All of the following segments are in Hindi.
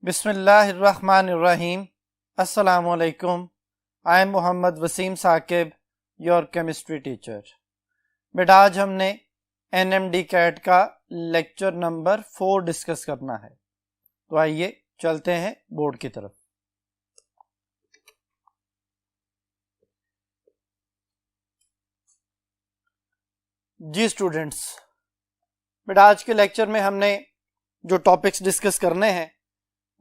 बिस्मिल्लाहिर्रहमानिर्रहीम। अस्सलामुअलैकुम। I am Mohammad Waseem Saqib, your chemistry teacher. बेटा आज हमने एनएमडी कैट का लेक्चर नंबर 4 डिस्कस करना है, तो आइए चलते हैं बोर्ड की तरफ। जी स्टूडेंट्स, बेटा आज के लेक्चर में हमने जो टॉपिक्स डिस्कस करने हैं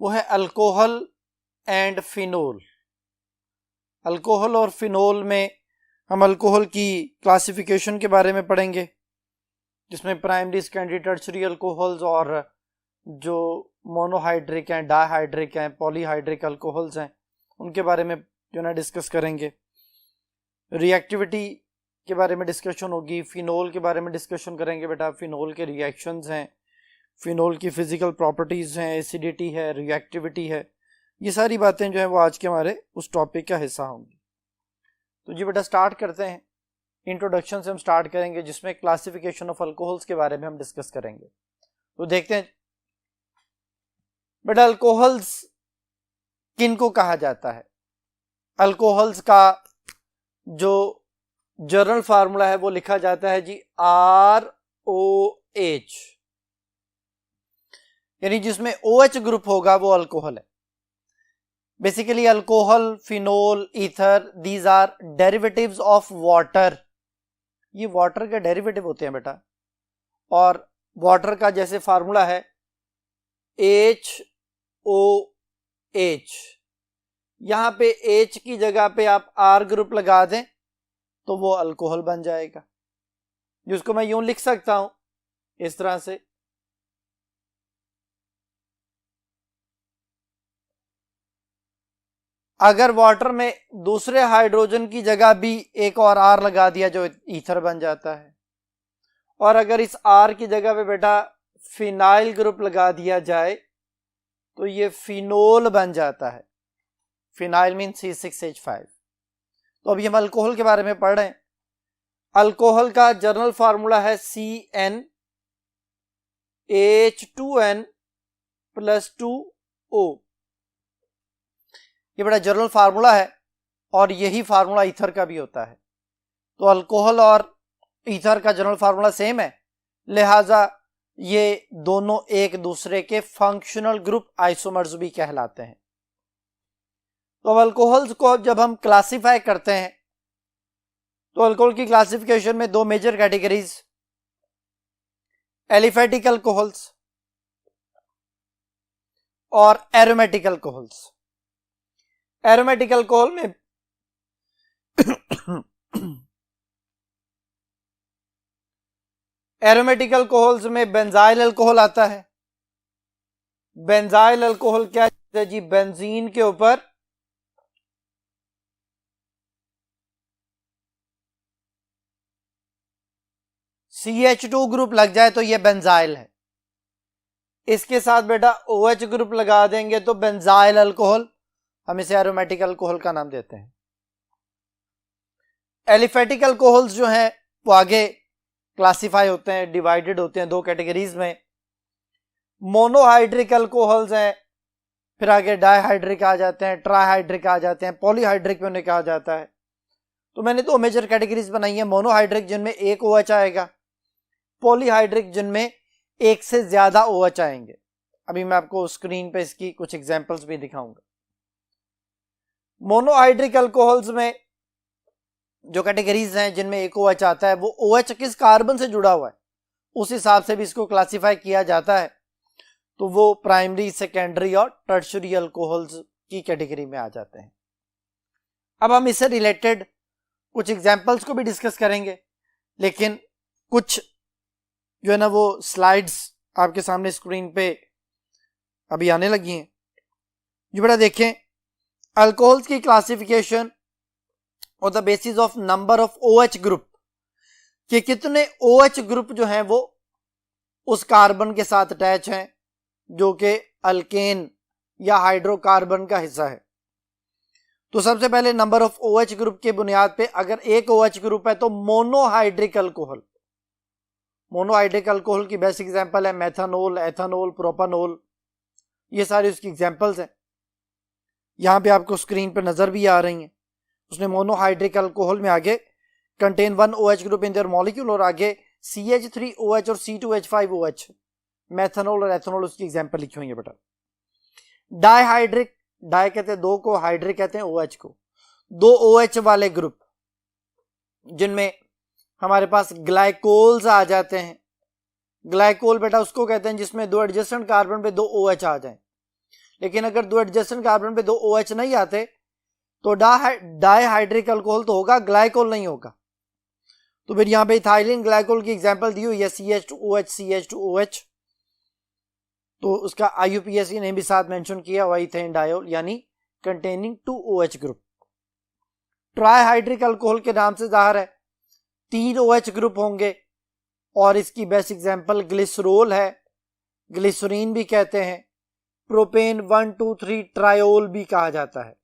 वो है अल्कोहल एंड फिनोल। अल्कोहल और फिनोल में हम अल्कोहल की क्लासिफिकेशन के बारे में पढ़ेंगे, जिसमें प्राइमरी सेकेंडरी टर्शरी अल्कोहल्स और जो मोनोहाइड्रिक हैं, डाइहाइड्रिक हैं, पॉलीहाइड्रिक अल्कोहल्स हैं, उनके बारे में जो ना डिस्कस करेंगे। रिएक्टिविटी के बारे में डिस्कशन होगी। फिनोल के बारे में डिस्कशन करेंगे बेटा। फिनोल के रिएक्शंस हैं, फिनोल की फिजिकल प्रॉपर्टीज हैं, एसिडिटी है, रिएक्टिविटी है, ये सारी बातें जो है वो आज के हमारे उस टॉपिक का हिस्सा होंगी। तो जी बेटा स्टार्ट करते हैं। इंट्रोडक्शन से हम स्टार्ट करेंगे, जिसमें क्लासिफिकेशन ऑफ अल्कोहल्स के बारे में हम डिस्कस करेंगे। तो देखते हैं बेटा अल्कोहल्स किनको कहा जाता है। अल्कोहल्स का जो जर्नल फार्मूला है वो लिखा जाता है जी ROH, यानी जिसमें OH ग्रुप होगा वो अल्कोहल है। Basically alcohol, phenol, ether, these are derivatives of water. ये वाटर के डेरिवेटिव होते हैं बेटा। और वाटर का जैसे फार्मूला है HOH, यहां पे H की जगह पे आप R ग्रुप लगा दें तो वो अल्कोहल बन जाएगा, जिसको मैं यूं लिख सकता हूं इस तरह से। अगर वाटर में दूसरे हाइड्रोजन की जगह भी एक और R लगा दिया जो ईथर बन जाता है, और अगर इस R की जगह पे बेटा फिनाइल ग्रुप लगा दिया जाए तो ये फिनोल बन जाता है। Phenyl mean C6H5। तो अभी हम अल्कोहल के बारे में पढ़ रहे हैं। अल्कोहल का जर्नल फार्मूला है CnH2n+2O। ये बड़ा जर्नल फार्मूला है और यही फार्मूला ईथर का भी होता है। तो अल्कोहल और ईथर का जर्नल फार्मूला सेम है, लिहाजा ये दोनों एक दूसरे के फंक्शनल ग्रुप आइसोमर्स भी कहलाते हैं। तो अब अल्कोहल्स को जब हम क्लासिफाई करते हैं तो अल्कोहल की क्लासिफिकेशन में दो मेजर कैटेगरीज, एलिफेटिक अल्कोहल्स और एरोमेटिक अल्कोहल्स। एरोमेटिक अल्कोहल में एरोमेटिक अल्कोहल्स में बेंजाइल अल्कोहल आता है। बेंजाइल अल्कोहल क्या है जी? बेंजीन के ऊपर CH2 ग्रुप लग जाए तो यह बेंजाइल है। इसके साथ बेटा OH ग्रुप लगा देंगे तो बेंजाइल अल्कोहल, हम इसे एरोमेटिक अल्कोहल का नाम देते हैं। एलिफेटिक अल्कोहल्स जो हैं वो आगे क्लासिफाई होते हैं, डिवाइडेड होते हैं दो कैटेगरीज में। मोनोहाइड्रिक अल्कोहल्स हैं, फिर आगे डाइहाइड्रिक आ जाते हैं, ट्राइहाइड्रिक आ जाते हैं, पॉलीहाइड्रिक में उन्हें कहा जाता है। तो मैंने दो मेजर कैटेगरीज बनाई है, मोनोहाइड्रिक जिनमें एक OH आएगा, पॉलीहाइड्रिक जिनमें एक से ज्यादा OH आएंगे। अभी मैं आपको स्क्रीन पे इसकी कुछ एग्जांपल्स भी दिखाऊंगा। मोनोहाइड्रिक अल्कोहल्स में जो कैटेगरीज हैं जिनमें एक OH आता है, वो OH किस कार्बन से जुड़ा हुआ है उस हिसाब से भी इसको क्लासिफाई किया जाता है। तो वो प्राइमरी, सेकेंडरी और टर्शरी अल्कोहल्स की कैटेगरी में आ जाते हैं। अब हम इससे रिलेटेड कुछ एग्जांपल्स को भी डिस्कस करेंगे, लेकिन कुछ जो है ना वो स्लाइड्स आपके सामने स्क्रीन पे अभी आने लगी हैं। जो बेटा देखें, अल्कोहल्स की क्लासिफिकेशन और the basis of number of OH group, कि कितने OH ग्रुप जो हैं वो उस कार्बन के साथ अटैच हैं जो कि अल्केन या हाइड्रोकार्बन का हिस्सा है। तो सबसे पहले नंबर ऑफ OH ग्रुप के बुनियाद पे अगर एक OH ग्रुप है तो मोनोहाइड्रिक अल्कोहल। मोनोहाइड्रिक अल्कोहल की बेस्ट एग्जांपल है मेथनॉल, एथेनॉल, प्रोपेनॉल। ये सारी उसकी एग्जांपल्स हैं, यहां पे आपको स्क्रीन पर नजर भी आ रही हैं। उसने मोनोहाइड्रिक अल्कोहल में आगे contain 1 OH group in their molecule और आगे CH3OH और C2H5OH मेथनॉल और एथेनॉल उसकी एग्जांपल लिखी हुई है बेटा। डाइहाइड्रिक, डाई कहते हैं दो को, हाइड्रिक कहते हैं OH को। दो OH वाले ग्रुप जिनमें हमारे पास ग्लाइकोल्स आ जाते हैं। ग्लाइकोल बेटा उसको कहते हैं जिसमें दो एडजेसेंट कार्बन पे दो OH आ जाएं। लेकिन अगर दो एडजेसेंट कार्बन पे दो OH नहीं आते तो डाइहाइड्रिक अल्कोहल तो होगा, ग्लाइकोल नहीं होगा। तो फिर यहां पे इथाइलिन ग्लाइकोल की एग्जांपल दी हुई है CH2OH CH2OH। तो उसका IUPAC ने भी साथ मेंशन किया हुआ इथेन डायोल यानी containing 2 OH group. Trihydric alcohol के नाम से जाहिर है 3 OH ग्रुप होंगे और इसकी बेस्ट एग्जांपल ग्लिसरोल है, ग्लिसरीन भी कहते हैं, प्रोपेन 1 2 3 ट्रायोल भी कहा जाता है।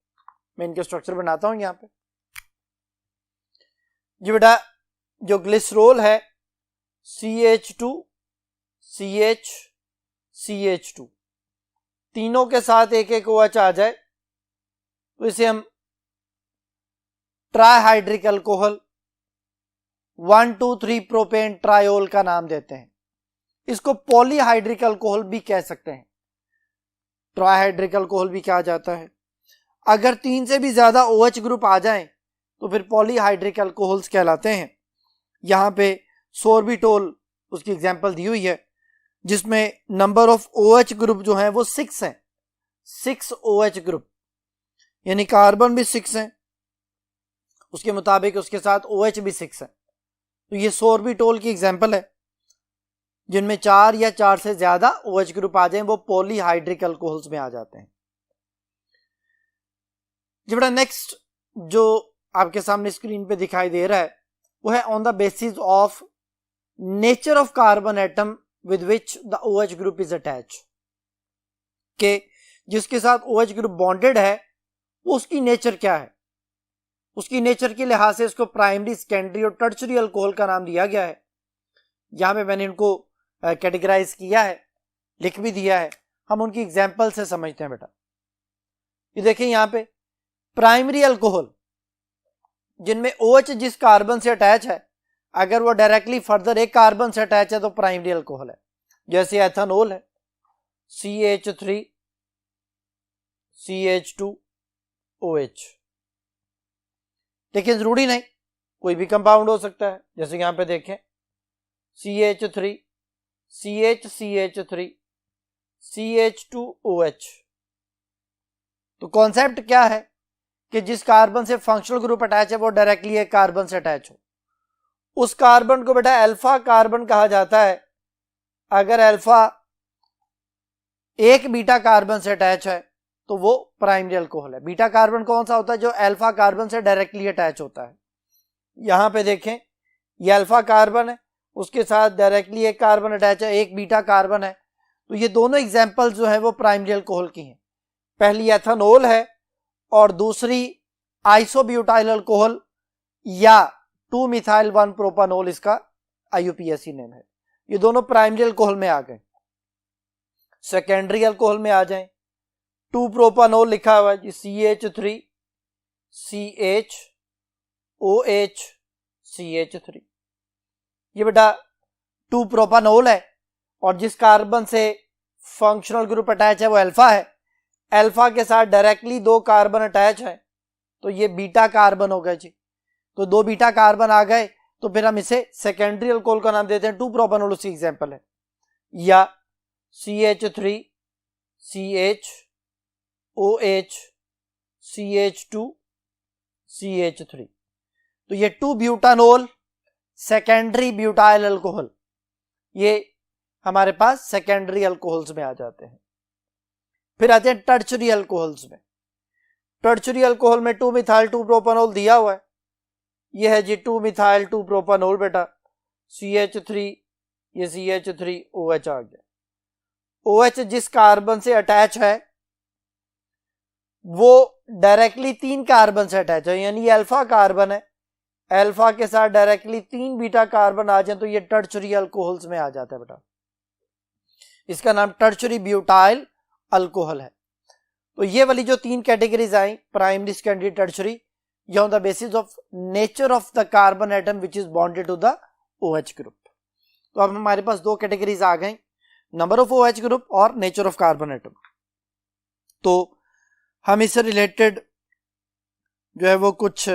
मैं इनके स्ट्रक्चर बनाता हूं यहां पे। जी बेटा जो ग्लिसरोल है CH2 CH CH2 तीनों के साथ एक एक OH आ जाए तो इसे हम ट्राइहाइड्रिक अल्कोहल 1 2 3 प्रोपेन ट्रायोल का नाम देते हैं। इसको पॉलीहाइड्रिक अल्कोहल भी कह सकते हैं, ट्राइहाइड्रिक अल्कोहल भी कहा जाता है। अगर 3 से भी ज्यादा OH ग्रुप आ जाएं तो फिर पॉलीहाइड्रिक अल्कोहल्स कहलाते हैं। यहां पे सोर्बिटोल उसकी एग्जांपल दी हुई है जिसमें नंबर ऑफ OH ग्रुप जो है वो 6 है, 6 OH ग्रुप यानी कार्बन भी 6 है, उसके मुताबिक उसके साथ OH भी 6 है। तो ये सोर्बिटोल की एग्जांपल है जिनमें 4 या 4 से ज्यादा OH ग्रुप आ जाएं वो पॉलीहाइड्रिक अल्कोहल्स में आ जाते हैं। जी बेटा नेक्स्ट जो आपके सामने स्क्रीन पे दिखाई दे रहा है वो है on the basis of nature of carbon atom with which the OH group is attach, के जिसके साथ OH ग्रुप बॉन्डेड है उसकी नेचर क्या है। उसकी नेचर के लिहाज से इसको प्राइमरी, सेकेंडरी और टर्शरी अल्कोहल का नाम दिया गया है। यहां पे मैंने इनको कैटेगराइज किया है, लिख भी दिया है, हम उनकी एग्जांपल से समझते हैं बेटा। ये देखें यहां पे प्राइमरी अल्कोहल जिनमें OH जिस कार्बन से अटैच है अगर वो डायरेक्टली फर्दर एक कार्बन से अटैच है तो प्राइमरी अल्कोहल है। जैसे एथेनॉल है CH3 CH2OH, लेकिन जरूरी नहीं कोई भी कंपाउंड हो सकता है। जैसे यहां पे देखें CH3 CH3 CH2OH। तो कॉन्सेप्ट क्या है कि जिस कार्बन से फंक्शनल ग्रुप अटैच है वो डायरेक्टली एक कार्बन से अटैच हो, उस कार्बन को बेटा अल्फा कार्बन कहा जाता है। अगर अल्फा एक बीटा कार्बन से अटैच है तो वो प्राइमरी अल्कोहल है। बीटा कार्बन कौन सा होता है? जो अल्फा कार्बन से डायरेक्टली अटैच होता है। यहां पे देखें ये अल्फा कार्बन है, उसके साथ डायरेक्टली एक कार्बन अटैच है, एक बीटा कार्बन है। तो ये दोनों एग्जांपल्स जो है वो प्राइमरी अल्कोहल की हैं। पहली एथेनॉल है और दूसरी आइसोब्यूटाइल अल्कोहल या 2 मिथाइल 1 प्रोपानोल, इसका IUPAC नेम है। ये दोनों प्राइमरी अल्कोहल में आ गए। सेकेंडरी अल्कोहल में आ जाएं 2 प्रोपानोल लिखा हुआ है CH3 CHOH CH3। ये बेटा 2 प्रोपानोल है और जिस कार्बन से फंक्शनल ग्रुप अटैच है वो अल्फा है। अल्फा के साथ डायरेक्टली 2 कार्बन अटैच है तो ये बीटा कार्बन हो गए जी। तो 2 बीटा कार्बन आ गए तो फिर हम इसे सेकेंडरी अल्कोहल का नाम देते हैं। 2 प्रोपानोल उसकी एग्जांपल है। या CH3 CHOH CH2 CH3। तो ये 2 ब्यूटानोल सेकेंडरी ब्यूटाइल अल्कोहल, ये हमारे पास सेकेंडरी अल्कोहल्स में आ जाते हैं। फिर आते हैं टर्शरी अल्कोहल्स में। टर्शरी अल्कोहल में 2 मिथाइल 2 प्रोपानोल दिया हुआ है। ये है जी 2 मिथाइल 2 प्रोपानोल बेटा CH3, ये CH3OH आ गया। OH जिस कार्बन से अटैच है वो डायरेक्टली 3 कार्बन से अटैच है, यानी ये अल्फा कार्बन है। अल्फा के साथ डायरेक्टली 3 बीटा कार्बन आ जाए तो ये टर्शरी अल्कोहल्स में आ जाता है बेटा। इसका नाम टर्शरी ब्यूटाइल अल्कोहल है। तो ये वाली जो 3 कैटेगरीज आई, प्राइमरी, सेकेंडरी, टर्शरी, ये on the basis of nature of the carbon atom which is bonded to the OH group. तो अब हमारे पास 2 कैटेगरीज आ गई, नंबर ऑफ OH ग्रुप और नेचर ऑफ कार्बन एटम। तो हम इससे रिलेटेड जो है वो कुछ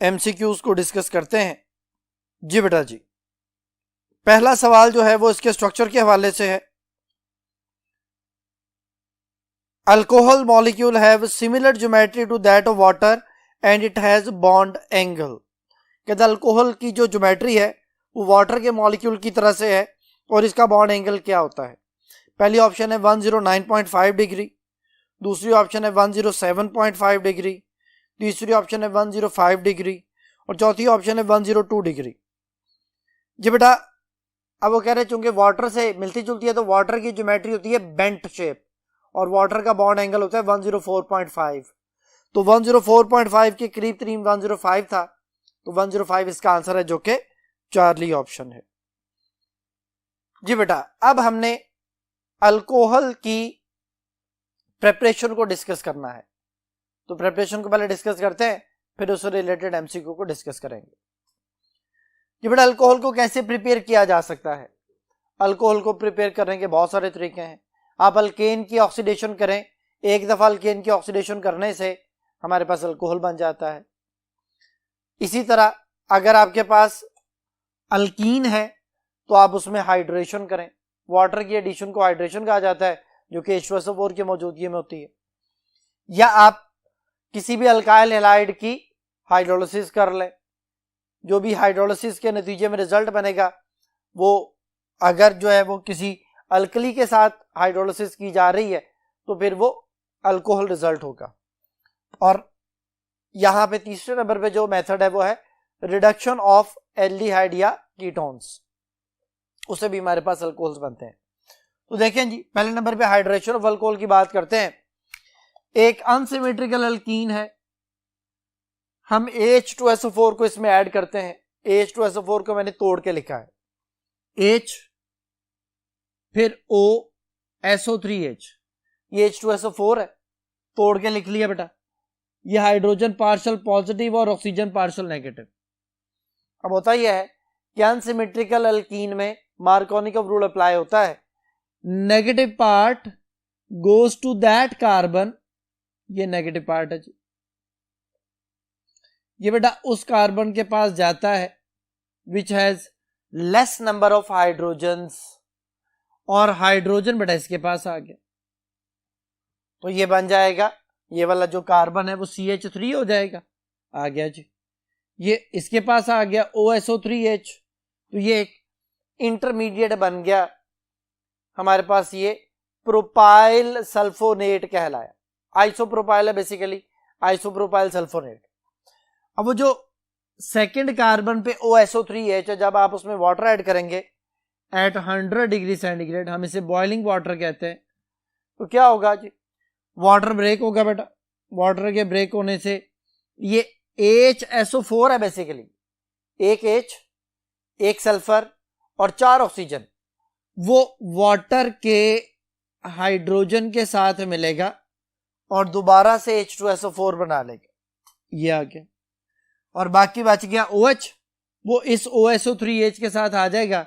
MCQs को डिस्कस करते हैं। जी बेटा जी, पहला सवाल जो है वो इसके स्ट्रक्चर के हवाले से है। Alcohol molecule have similar geometry to that of water and it has bond angle. कहते अल्कोहल की जो ज्योमेट्री है वो वाटर के मॉलिक्यूल की तरह से है और इसका बॉन्ड एंगल क्या होता है। पहली ऑप्शन है 109.5 डिग्री, दूसरी ऑप्शन है 107.5 डिग्री, तीसरी ऑप्शन है 105 डिग्री और चौथी ऑप्शन है 102 डिग्री। जी बेटा, अब वो कह रहे चूंकि वाटर से मिलती जुलती है तो वाटर की ज्योमेट्री होती है बेंट शेप और वाटर का बॉन्ड एंगल होता है 104.5। तो 104.5 के करीब करीब 105 था, तो 105 इसका आंसर है, जो कि चार्ली ऑप्शन है। जी बेटा, अब हमने अल्कोहल की प्रेपरेशन को डिस्कस करना है। तो प्रेपरेशन को पहले डिस्कस करते हैं, फिर उससे रिलेटेड MCQ को डिस्कस करेंगे। जी बेटा, अल्कोहल को कैसे प्रिपेयर किया जा सकता है? अल्कोहल को प्रिपेयर करने के बहुत सारे तरीके हैं। आप अल्केन की ऑक्सीडेशन करें, एक दफा अल्केन की ऑक्सीडेशन करने से हमारे पास अल्कोहल बन जाता है। इसी तरह अगर आपके पास अल्कीन है तो आप उसमें हाइड्रेशन करें, वाटर की एडिशन को हाइड्रेशन कहा जाता है, जो कि H2SO4 की मौजूदगी में होती है। या आप किसी भी अल्काइल हैलाइड की हाइड्रोलिसिस कर लें, जो भी हाइड्रोलिसिस के नतीजे में रिजल्ट बनेगा वो अगर जो है वो किसी अल्कली के साथ हाइड्रोलिसिस की जा रही है तो फिर वो अल्कोहल रिजल्ट होगा। और यहां पे तीसरे नंबर पे जो मेथड है वो है रिडक्शन ऑफ एल्डिहाइड या कीटोन्स, उससे भी हमारे पास अल्कोहल्स बनते हैं। तो देखें जी, पहले नंबर पे हाइड्रेशन ऑफ अल्कोहल की बात करते हैं। एक अनसिमेट्रिकल अल्कीन है, हम H2SO4 को इसमें ऐड करते हैं। H2SO4 को मैंने तोड़ के लिखा है, H फिर O SO3H, ये H2SO4 है, तोड़ के लिख लिया बेटा। ये हाइड्रोजन पार्शियल पॉजिटिव और ऑक्सीजन पार्शियल नेगेटिव। अब होता यह है कि अनसिमेट्रिकल अल्कीन में मार्कोनिकॉफ रूल अप्लाई होता है, negative part goes to that carbon, ये नेगेटिव पार्ट है जी, ये बेटा उस कार्बन के पास जाता है which has less number of hydrogens, और हाइड्रोजन बेटा इसके पास आ गया, तो ये बन जाएगा, ये वाला जो कार्बन है वो CH3 हो जाएगा, आ गया जी। ये इसके पास आ गया OSO3H, तो ये एक इंटरमीडिएट बन गया हमारे पास, ये प्रोपाइल सल्फोनेट कहलाया। आइसोप्रोपाइल है बेसिकली, आइसोप्रोपाइल सल्फोनेट। अब वो जो सेकंड कार्बन पे OSO3H है, जब आप उसमें वाटर ऐड करेंगे एट 100 डिग्री सेंटीग्रेड, हम इसे बॉइलिंग वाटर कहते हैं, तो क्या होगा जी, वाटर ब्रेक होगा बेटा। वाटर के ब्रेक होने से ये HSO4 है बेसिकली, एक H, एक सल्फर और 4 ऑक्सीजन, वो वाटर के हाइड्रोजन के साथ मिलेगा और दोबारा से H2SO4 बना लेगा, ये आ गया। और बाकी बच गया OH, वो इस OSO3H के साथ आ जाएगा,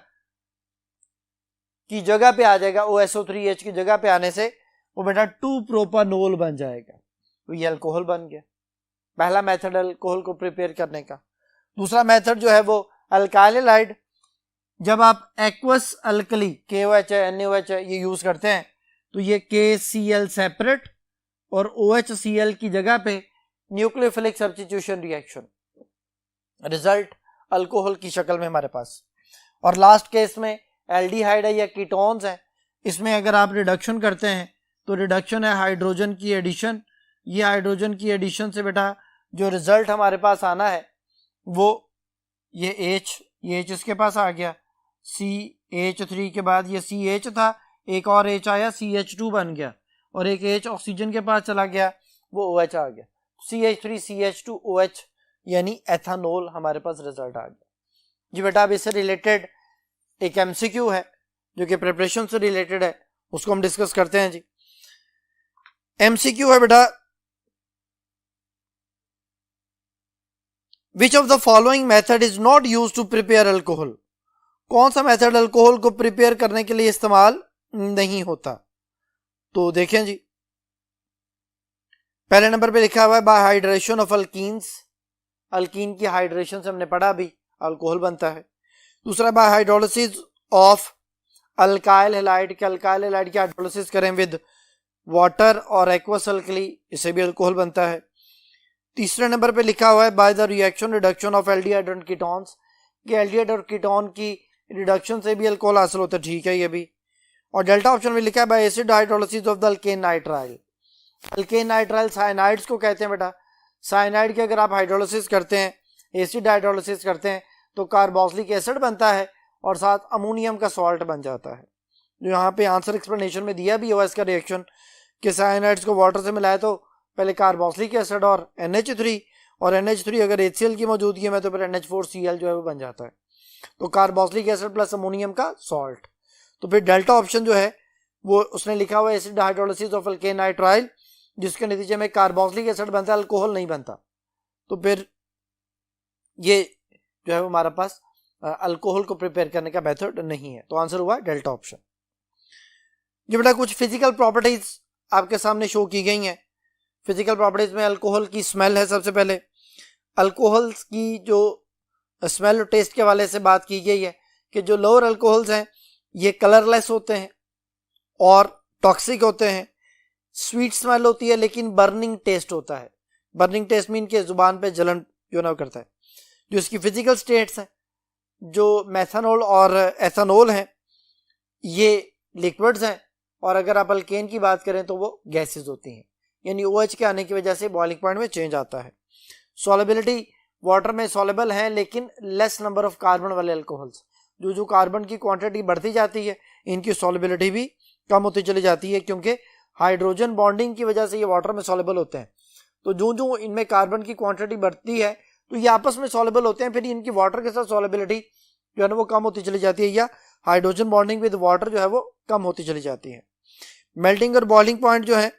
की जगह पे आ जाएगा, OSO3H की जगह पे आने से वो बेटा 2 प्रोपानोल बन जाएगा, तो ये अल्कोहल बन गया। पहला मेथड अल्कोहल को प्रिपेयर करने का। दूसरा मेथड जो है वो अल्काइल हैलाइड, जब आप एक्वस अल्कली KOH है, NaOH है, ये यूज करते हैं, तो ये KCl सेपरेट और OHCl की जगह पे nucleophilic substitution reaction, result alcohol की शक्ल में हमारे पास। और लास्ट केस में एल्डिहाइड है या कीटोन्स है, इसमें अगर आप रिडक्शन करते हैं तो रिडक्शन है हाइड्रोजन की एडिशन, ये हाइड्रोजन की एडिशन से बेटा जो रिजल्ट हमारे पास आना है वो ये H इसके पास आ गया, CH3 के बाद ये CH था, एक और H आया, CH2 बन गया, और एक H ऑक्सीजन के पास चला गया, वो OH आ गया, CH3 CH2 OH यानी एथानोल हमारे पास रिजल्ट आ गया। जी बेटा, अब इससे रिलेटेड एक MCQ है जो कि प्रिपरेशन से रिलेटेड है, उसको हम डिस्कस करते हैं जी। एमसीक्यू है बेटा, which of the following method is not use to prepare alcohol? कौन सा मेथड अल्कोहल को प्रिपेयर करने के लिए इस्तेमाल नहीं होता? तो देखें जी, पहले नंबर पे लिखा हुआ है bye hydration of alkenes, alkyne की हाइड्रेशन से हमने पढ़ा अभी अल्कोहल बनता है। दूसरा bye hydrolysis of alkyl halide, के अल्काइल हैलाइड की हाइड्रोलिसिस करें विद वाटर और एक्वस अल्कली, इससे भी अल्कोहल बनता है। तीसरे नंबर पे लिखा हुआ है by the reaction reduction of aldehyde और कीटोन्स, कि एल्डिहाइड और कीटोन की रिडक्शन से भी अल्कोहल हासिल होता है, ठीक है ये भी। और डेल्टा ऑप्शन में लिखा है bye acid hydrolysis of the alkane nitrile, alkane nitrile cyanides को कहते हैं बेटा। साइनाइड की अगर आप हाइड्रोलिसिस करते हैं, एसिड हाइड्रोलिसिस करते हैं तो कार्बोक्सिलिक एसिड बनता है और साथ अमोनियम का सॉल्ट बन जाता है। जो यहाँ पे आंसर एक्सप्लेनेशन में दिया भी हुआ इसका रिएक्शन कि साइनाइड्स को वाटर से मिलाए तो पहले कार्बोक्सिलिक एसिड और NH3, और NH3 अगर HCl की मौजूदगी में तो फिर NH4Cl जो है वो बन जाता है, तो कार्बोक्सिलिक एसिड प्लस अमोनियम का सॉल्ट। तो फिर डेल्टा ऑप्शन जो है वो उसने लिखा हुआ है acid hydrolysis of alkane nitrile, जिसके नतीजे में कार्बोक्सिलिक एसिड बनता है, अल्कोहल नहीं बनता। तो फिर ये जो है वो हमारे पास अल्कोहल को प्रिपेयर करने का मेथड नहीं है, तो आंसर हुआ डेल्टा ऑप्शन। ये बेटा कुछ फिजिकल प्रॉपर्टीज आपके सामने शो की गई हैं। फिजिकल प्रॉपर्टीज में अल्कोहल की स्मेल है। सबसे पहले अल्कोहल की जो स्मेल और टेस्ट के हवाले से बात की गई है कि जो लोअर अल्कोहल्स हैं ये कलरलेस होते हैं और टॉक्सिक होते हैं, स्वीट स्मेल होती है लेकिन बर्निंग टेस्ट होता है। बर्निंग टेस्ट मीन के जुबान पे जलन जो ना करता है। जो इसकी फिजिकल स्टेट्स हैं, जो मेथनॉल और एथेनॉल हैं ये लिक्विड्स हैं, और अगर आप अल्केन की बात करें तो वो गैसेस होती हैं, यानी OH के आने की वजह से बॉइलिंग पॉइंट में चेंज आता है। सॉलेबिलिटी वाटर में सॉलेबल है लेकिन लेस नंबर ऑफ कार्बन वाले अल्कोहल्स, जो कार्बन की क्वांटिटी बढ़ती जाती है इनकी सॉलेबिलिटी भी कम होती चली जाती है, क्योंकि हाइड्रोजन बॉन्डिंग की वजह से ये वाटर में सॉलेबल होते हैं। तो जो इनमें कार्बन की क्वांटिटी बढ़ती है तो ये आपस में सॉलेबल होते हैं, फिर इनकी वाटर के साथ सॉलेबिलिटी जो है ना वो कम होती चली जाती है, या हाइड्रोजन बॉन्डिंग विद वाटर जो है वो कम होती चली जाती है। मेल्टिंग और बॉइलिंग पॉइंट जो है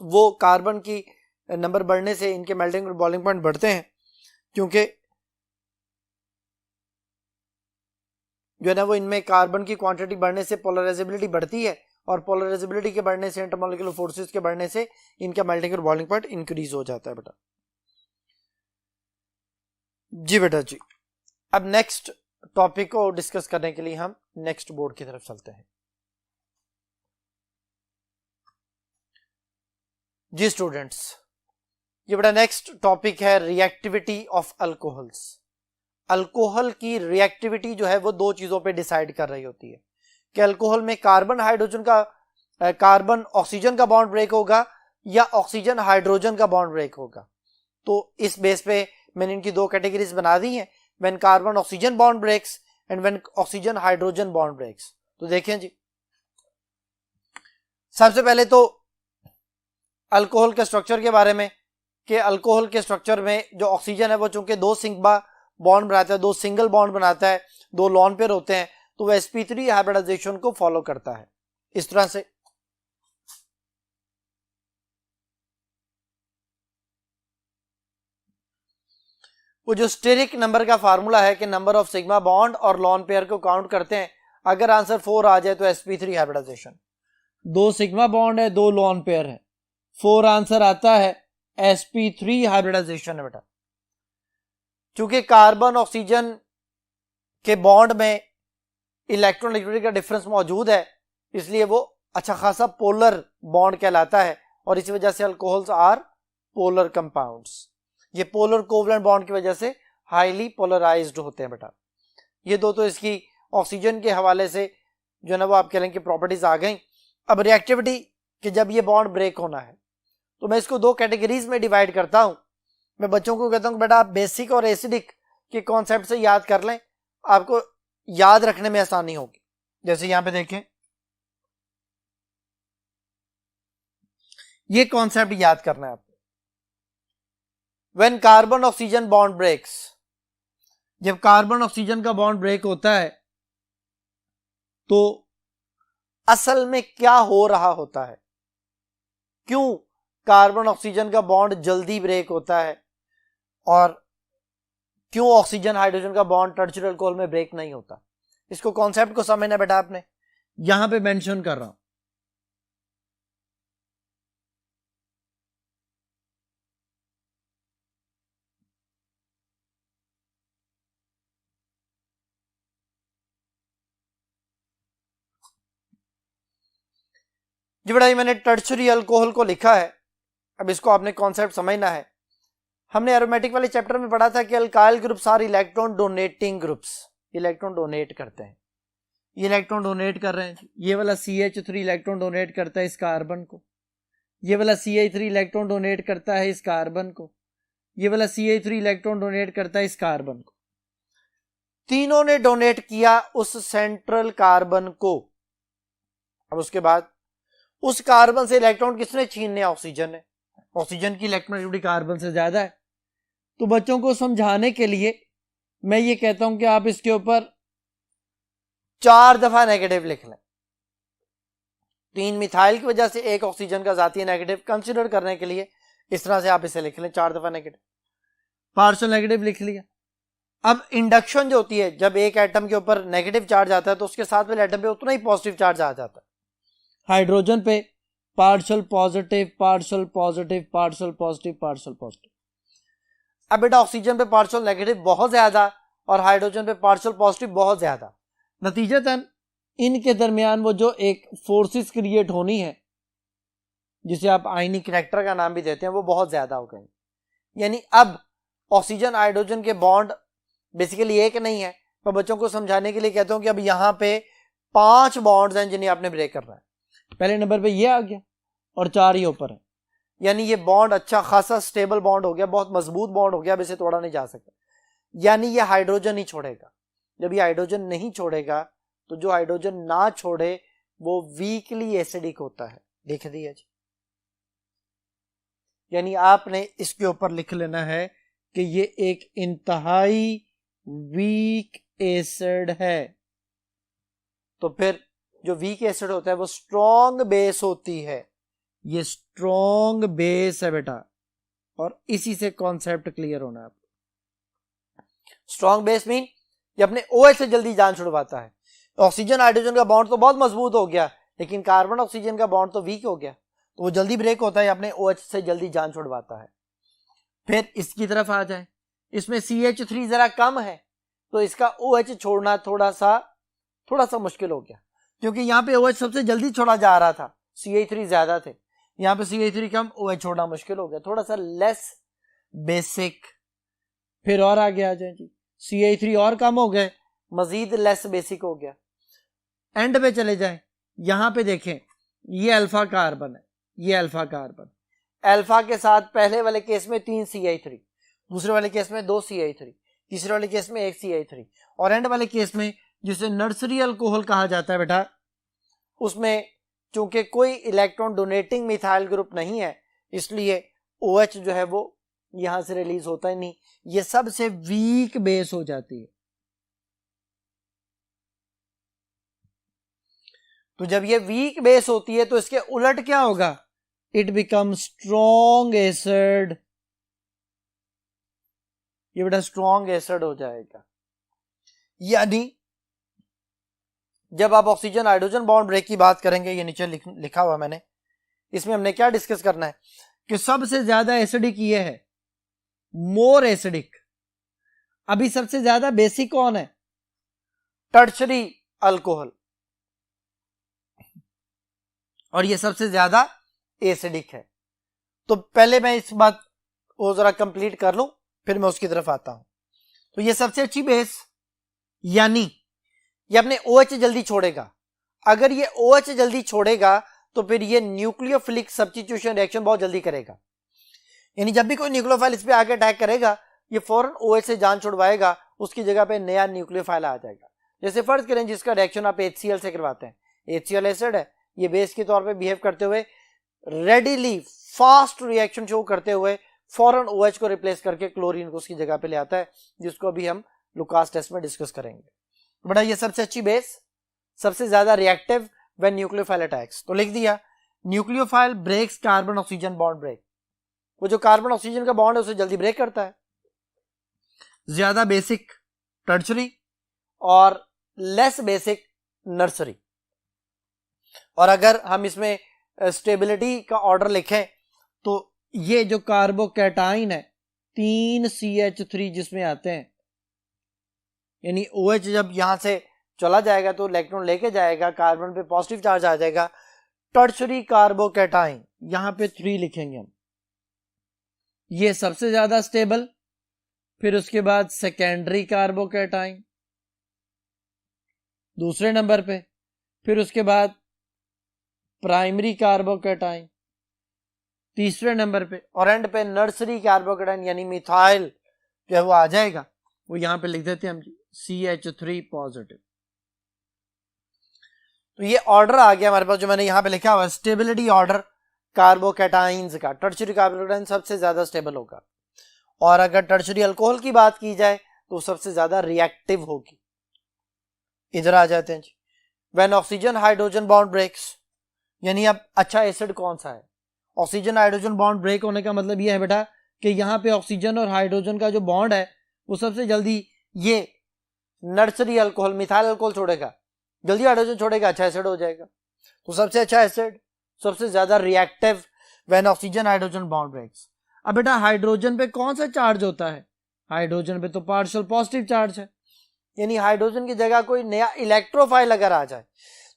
वो कार्बन की नंबर बढ़ने से इनके मेल्टिंग और बॉइलिंग पॉइंट बढ़ते हैं, क्योंकि जो है ना वो इनमें कार्बन की क्वांटिटी बढ़ने से पोलराइजेबिलिटी बढ़ती है, और पोलराइजेबिलिटी के बढ़ने से इंटरमॉलिक्यूलर फोर्सेस के बढ़ने से इनका मेल्टिंग और बॉइलिंग पॉइंट इंक्रीज हो जाता है बेटा। जी बेटा जी, अब नेक्स्ट टॉपिक को डिस्कस करने के लिए हम नेक्स्ट बोर्ड की तरफ चलते हैं। जी स्टूडेंट्स, ये बेटा नेक्स्ट टॉपिक है रिएक्टिविटी ऑफ अल्कोहल्स। अल्कोहल की रिएक्टिविटी जो है वो दो चीजों पे डिसाइड कर रही होती है कि अल्कोहल में कार्बन ऑक्सीजन का बॉन्ड ब्रेक होगा या ऑक्सीजन हाइड्रोजन का बॉन्ड ब्रेक होगा। तो इस बेस पे मैंने इनकी दो कैटेगरीज बना दी हैं, when carbon oxygen bond breaks and when oxygen hydrogen bond breaks. तो देखें जी, सबसे पहले तो अल्कोहल के स्ट्रक्चर के बारे में कि अल्कोहल के स्ट्रक्चर में जो ऑक्सीजन है वो चूंकि दो सिग्मा बॉन्ड बनाता है, दो सिंगल बॉन्ड बनाता है, दो लॉन पेयर होते हैं, तो वह sp3 हाइब्रिडाइजेशन को फॉलो करता है इस तरह से। वो जो स्टेरिक नंबर का फार्मूला है कि नंबर ऑफ सिग्मा बॉन्ड और लॉन पेयर को काउंट करते हैं, अगर आंसर 4 आ जाए तो sp3 हाइब्रिडाइजेशन। दो सिग्मा बॉन्ड है, दो लॉन पेयर है, 4 आंसर आता है sp3 हाइब्रिडाइजेशन है बेटा। चूंकि कार्बन ऑक्सीजन के बॉन्ड में इलेक्ट्रॉननेगेटिविटी का डिफरेंस मौजूद है, इसलिए वो अच्छा खासा पोलर बॉन्ड कहलाता है, और इसी वजह से अल्कोहल्स आर पोलर कंपाउंड्स। ये पोलर कोवलेंट बॉन्ड की वजह से हाईली पोलराइज्ड होते हैं बेटा। ये दो तो इसकी ऑक्सीजन के हवाले से जो ना वो आप कह लेंगे प्रॉपर्टीज आ गई। अब रिएक्टिविटी कि जब ये बॉन्ड ब्रेक होना है तो मैं इसको दो कैटेगरीज में डिवाइड करता हूं। मैं बच्चों को कहता हूं बेटा आप बेसिक और एसिडिक के कॉन्सेप्ट से याद कर लें, आपको याद रखने में आसानी होगी। जैसे यहां पे देखें, ये कॉन्सेप्ट याद करना है आपको। When carbon oxygen bond breaks, जब कार्बन ऑक्सीजन का बॉन्ड ब्रेक होता है तो असल में क्या हो रहा होता है क्यों कार्बन ऑक्सीजन का बॉन्ड जल्दी ब्रेक होता है और क्यों ऑक्सीजन हाइड्रोजन का बॉन्ड टर्शियरी अल्कोहल में ब्रेक नहीं होता। इसको कॉन्सेप्ट को समझना बेटा आपने, यहां पे मेंशन कर रहा हूं। जी बेटा, मैंने टर्शियरी अल्कोहल को लिखा है, अब इसको आपने कॉन्सेप्ट समझना है। हमने एरोमेटिक वाले चैप्टर में पढ़ा था कि alkyl groups are electron donating groups, electron donate करते हैं, ये इलेक्ट्रॉन डोनेट कर रहे हैं। ये वाला CH3 इलेक्ट्रॉन डोनेट करता है इस कार्बन को, ये वाला CH3 इलेक्ट्रॉन डोनेट करता है इस कार्बन को, ये वाला CH3 इलेक्ट्रॉन डोनेट करता है इस कार्बन को। तीनों ने डोनेट किया उस सेंट्रल कार्बन को। अब उसके बाद उस कार्बन से इलेक्ट्रॉन किसने छीनने? ऑक्सीजन ने। ऑक्सीजन की इलेक्ट्रॉनिक कार्बन से ज्यादा है। तो बच्चों को समझाने के लिए मैं ये कहता हूं कि आप इसके ऊपर 4 दफा नेगेटिव लिख लें। 3 मिथाइल की वजह से 1 ऑक्सीजन का जाती नेगेटिव कंसिडर करने के लिए इस तरह से आप इसे लिख लें 4 दफा नेगेटिव, पार्शियल नेगेटिव लिख लिया। अब इंडक्शन जो होती है, जब एक एटम के ऊपर नेगेटिव चार्ज आता है तो उसके साथ वाले एटम पे उतना ही पॉजिटिव चार्ज आ जाता है। हाइड्रोजन पे partial positive, partial positive, partial positive, partial positive. अब बेटा ऑक्सीजन पे पार्शियल नेगेटिव बहुत ज्यादा और हाइड्रोजन पे पार्शियल पॉजिटिव बहुत ज्यादा, नतीजतन इनके दरमियान वो जो एक फोर्सेस क्रिएट होनी है, जिसे आप आयनिक रिएक्टर का नाम भी देते हैं, वो बहुत ज्यादा हो गई। यानी अब ऑक्सीजन हाइड्रोजन के बॉन्ड बेसिकली एक नहीं है, पर बच्चों को समझाने के लिए कहता हूं कि अब यहां पे 5 बॉन्ड्स हैं जिन्हें आपने ब्रेक करना है। पहले नंबर पे ये आ गया और 4 ही ऊपर है, यानी ये बॉन्ड अच्छा खासा स्टेबल बॉन्ड हो गया, बहुत मजबूत बॉन्ड हो गया, अब इसे तोड़ा नहीं जा सकता। यानी ये हाइड्रोजन ही छोड़ेगा। जब ये हाइड्रोजन नहीं छोड़ेगा तो जो हाइड्रोजन ना छोड़े वो वीकली एसिडिक होता है, लिख दिया जी। यानी आपने इसके ऊपर लिख लेना है कि ये एक इंतहाई वीक एसिड है। तो फिर जो वीक एसिड होता है वो स्ट्रॉन्ग बेस होती है, ये स्ट्रॉन्ग बेस है बेटा, और इसी से कॉन्सेप्ट क्लियर होना है आपको। स्ट्रॉन्ग बेस मीन ये अपने OH से जल्दी जान छुड़वाता है। ऑक्सीजन हाइड्रोजन का बॉन्ड तो बहुत मजबूत हो गया, लेकिन कार्बन ऑक्सीजन का बॉन्ड तो वीक हो गया, तो वो जल्दी ब्रेक होता है, अपने OH से जल्दी जान छुड़वाता है। फिर इसकी तरफ आ जाए, इसमें CH3 जरा कम है, तो इसका OH छोड़ना थोड़ा सा मुश्किल हो गया, क्योंकि यहाँ पे OH सबसे जल्दी छोड़ा जा रहा था, CH3 ज्यादा थे, यहाँ पे CH3 कम, OH छोड़ना मुश्किल हो गया, थोड़ा सा लेस बेसिक। फिर और आगे आ जाए जी, CH3 और कम हो गए, मजीद लेस बेसिक हो गया। एंड पे चले जाए, यहां पे देखें ये अल्फा कार्बन है, ये अल्फा कार्बन, अल्फा के साथ पहले वाले केस में 3 CH3, दूसरे वाले केस में 2 CH3, तीसरे वाले केस में 1 CH3, और एंड वाले केस में जिसे नर्सरी अल्कोहल कहा जाता है बेटा, उसमें चूंकि कोई इलेक्ट्रॉन डोनेटिंग मिथाइल ग्रुप नहीं है, इसलिए OH जो है वो यहां से रिलीज होता ही नहीं, ये सबसे वीक बेस हो जाती है। तो जब ये वीक बेस होती है तो इसके उलट क्या होगा? इट बिकम स्ट्रॉन्ग एसिड, ये बेटा स्ट्रॉन्ग एसिड हो जाएगा। यानी जब आप ऑक्सीजन हाइड्रोजन बॉन्ड ब्रेक की बात करेंगे, ये नीचे लिखा हुआ मैंने, इसमें हमने क्या डिस्कस करना है कि सबसे ज्यादा एसिडिक ये है, मोर एसिडिक। अभी सबसे ज्यादा बेसिक कौन है? टर्शरी अल्कोहल, और ये सबसे ज्यादा एसिडिक है। तो पहले मैं इस बात को जरा कंप्लीट कर लूं, फिर मैं उसकी तरफ आता हूं। तो ये सबसे अच्छी बेस, यानी ये अपने OH जल्दी छोड़ेगा। अगर ये OH जल्दी छोड़ेगा तो फिर ये न्यूक्लियोफिलिक सब्स्टिट्यूशन रिएक्शन बहुत जल्दी करेगा, यानी जब भी कोई न्यूक्लियोफाइल इस पे आके अटैक करेगा, ये फौरन OH से जान छुड़वाएगा, उसकी जगह पे नया न्यूक्लियोफाइल आ जाएगा। जैसे फर्ज करें जिसका रिएक्शन आप HCl से करवाते हैं, HCl एसिड है, ये बेस के तौर पे बिहेव करते हुए रेडिली फास्ट रिएक्शन शो करते हुए फौरन OH को रिप्लेस करके क्लोरीन को उसकी जगह पे ले आता है, जिसको अभी हम लुकास टेस्ट में डिस्कस करेंगे। बड़ा ये सबसे अच्छी बेस, सबसे ज्यादा रिएक्टिव व्हेन न्यूक्लियोफाइल अटैक्स, तो लिख दिया nucleophile breaks carbon oxygen bond break, वो जो कार्बन ऑक्सीजन का बॉन्ड है उसे जल्दी ब्रेक करता है। ज्यादा बेसिक टर्शरी और लेस बेसिक नर्सरी। और अगर हम इसमें स्टेबिलिटी का ऑर्डर लिखें तो ये जो कार्बोकैटाइन है 3 CH3 जिसमें आते हैं, यानी OH जब यहां से चला जाएगा तो इलेक्ट्रॉन लेके जाएगा, कार्बन पे पॉजिटिव चार्ज आ जाएगा, टर्शरी कार्बोकैटाइन यहां पे 3 लिखेंगे हम। ये सबसे ज्यादा स्टेबल, फिर उसके बाद सेकेंडरी कार्बोकैटाइन दूसरे नंबर पे, फिर उसके बाद प्राइमरी कार्बोकैटाइन तीसरे नंबर पे, और एंड पे नर्सरी कार्बोकैटाइन यानी मिथाइल जो है वो आ जाएगा। वो यहां पे लिख देते हैं हम CH3 पॉजिटिव। तो ये ऑर्डर आ गया हमारे पास जो मैंने यहां पे लिखा हुआ, स्टेबिलिटी ऑर्डर कार्बोकैटाइंस का। टर्शरी कार्बोकैटाइन सबसे ज्यादा स्टेबल होगा, और अगर टर्शरी अल्कोहल की बात की जाए तो सबसे ज्यादा रिएक्टिव होगी। इधर आ जाते हैं जी। When oxygen hydrogen bond breaks, यानी अब अच्छा एसिड कौन सा है? ऑक्सीजन हाइड्रोजन बॉन्ड ब्रेक होने का मतलब ये है बेटा कि यहाँ पे ऑक्सीजन और हाइड्रोजन का जो बॉन्ड है वो सबसे जल्दी ये नर्सरी अल्कोहल मिथाइल अल्कोहल छोड़ेगा, जल्दी हाइड्रोजन छोड़ेगा, अच्छा एसिड हो जाएगा। तो सबसे अच्छा एसिड, सबसे ज्यादा reactive when oxygen hydrogen bond breaks. अब बेटा हाइड्रोजन पे कौन सा चार्ज होता है? हाइड्रोजन पे तो पार्शियल पॉजिटिव चार्ज है, यानी हाइड्रोजन की जगह कोई नया इलेक्ट्रोफाइल अगर आ जाए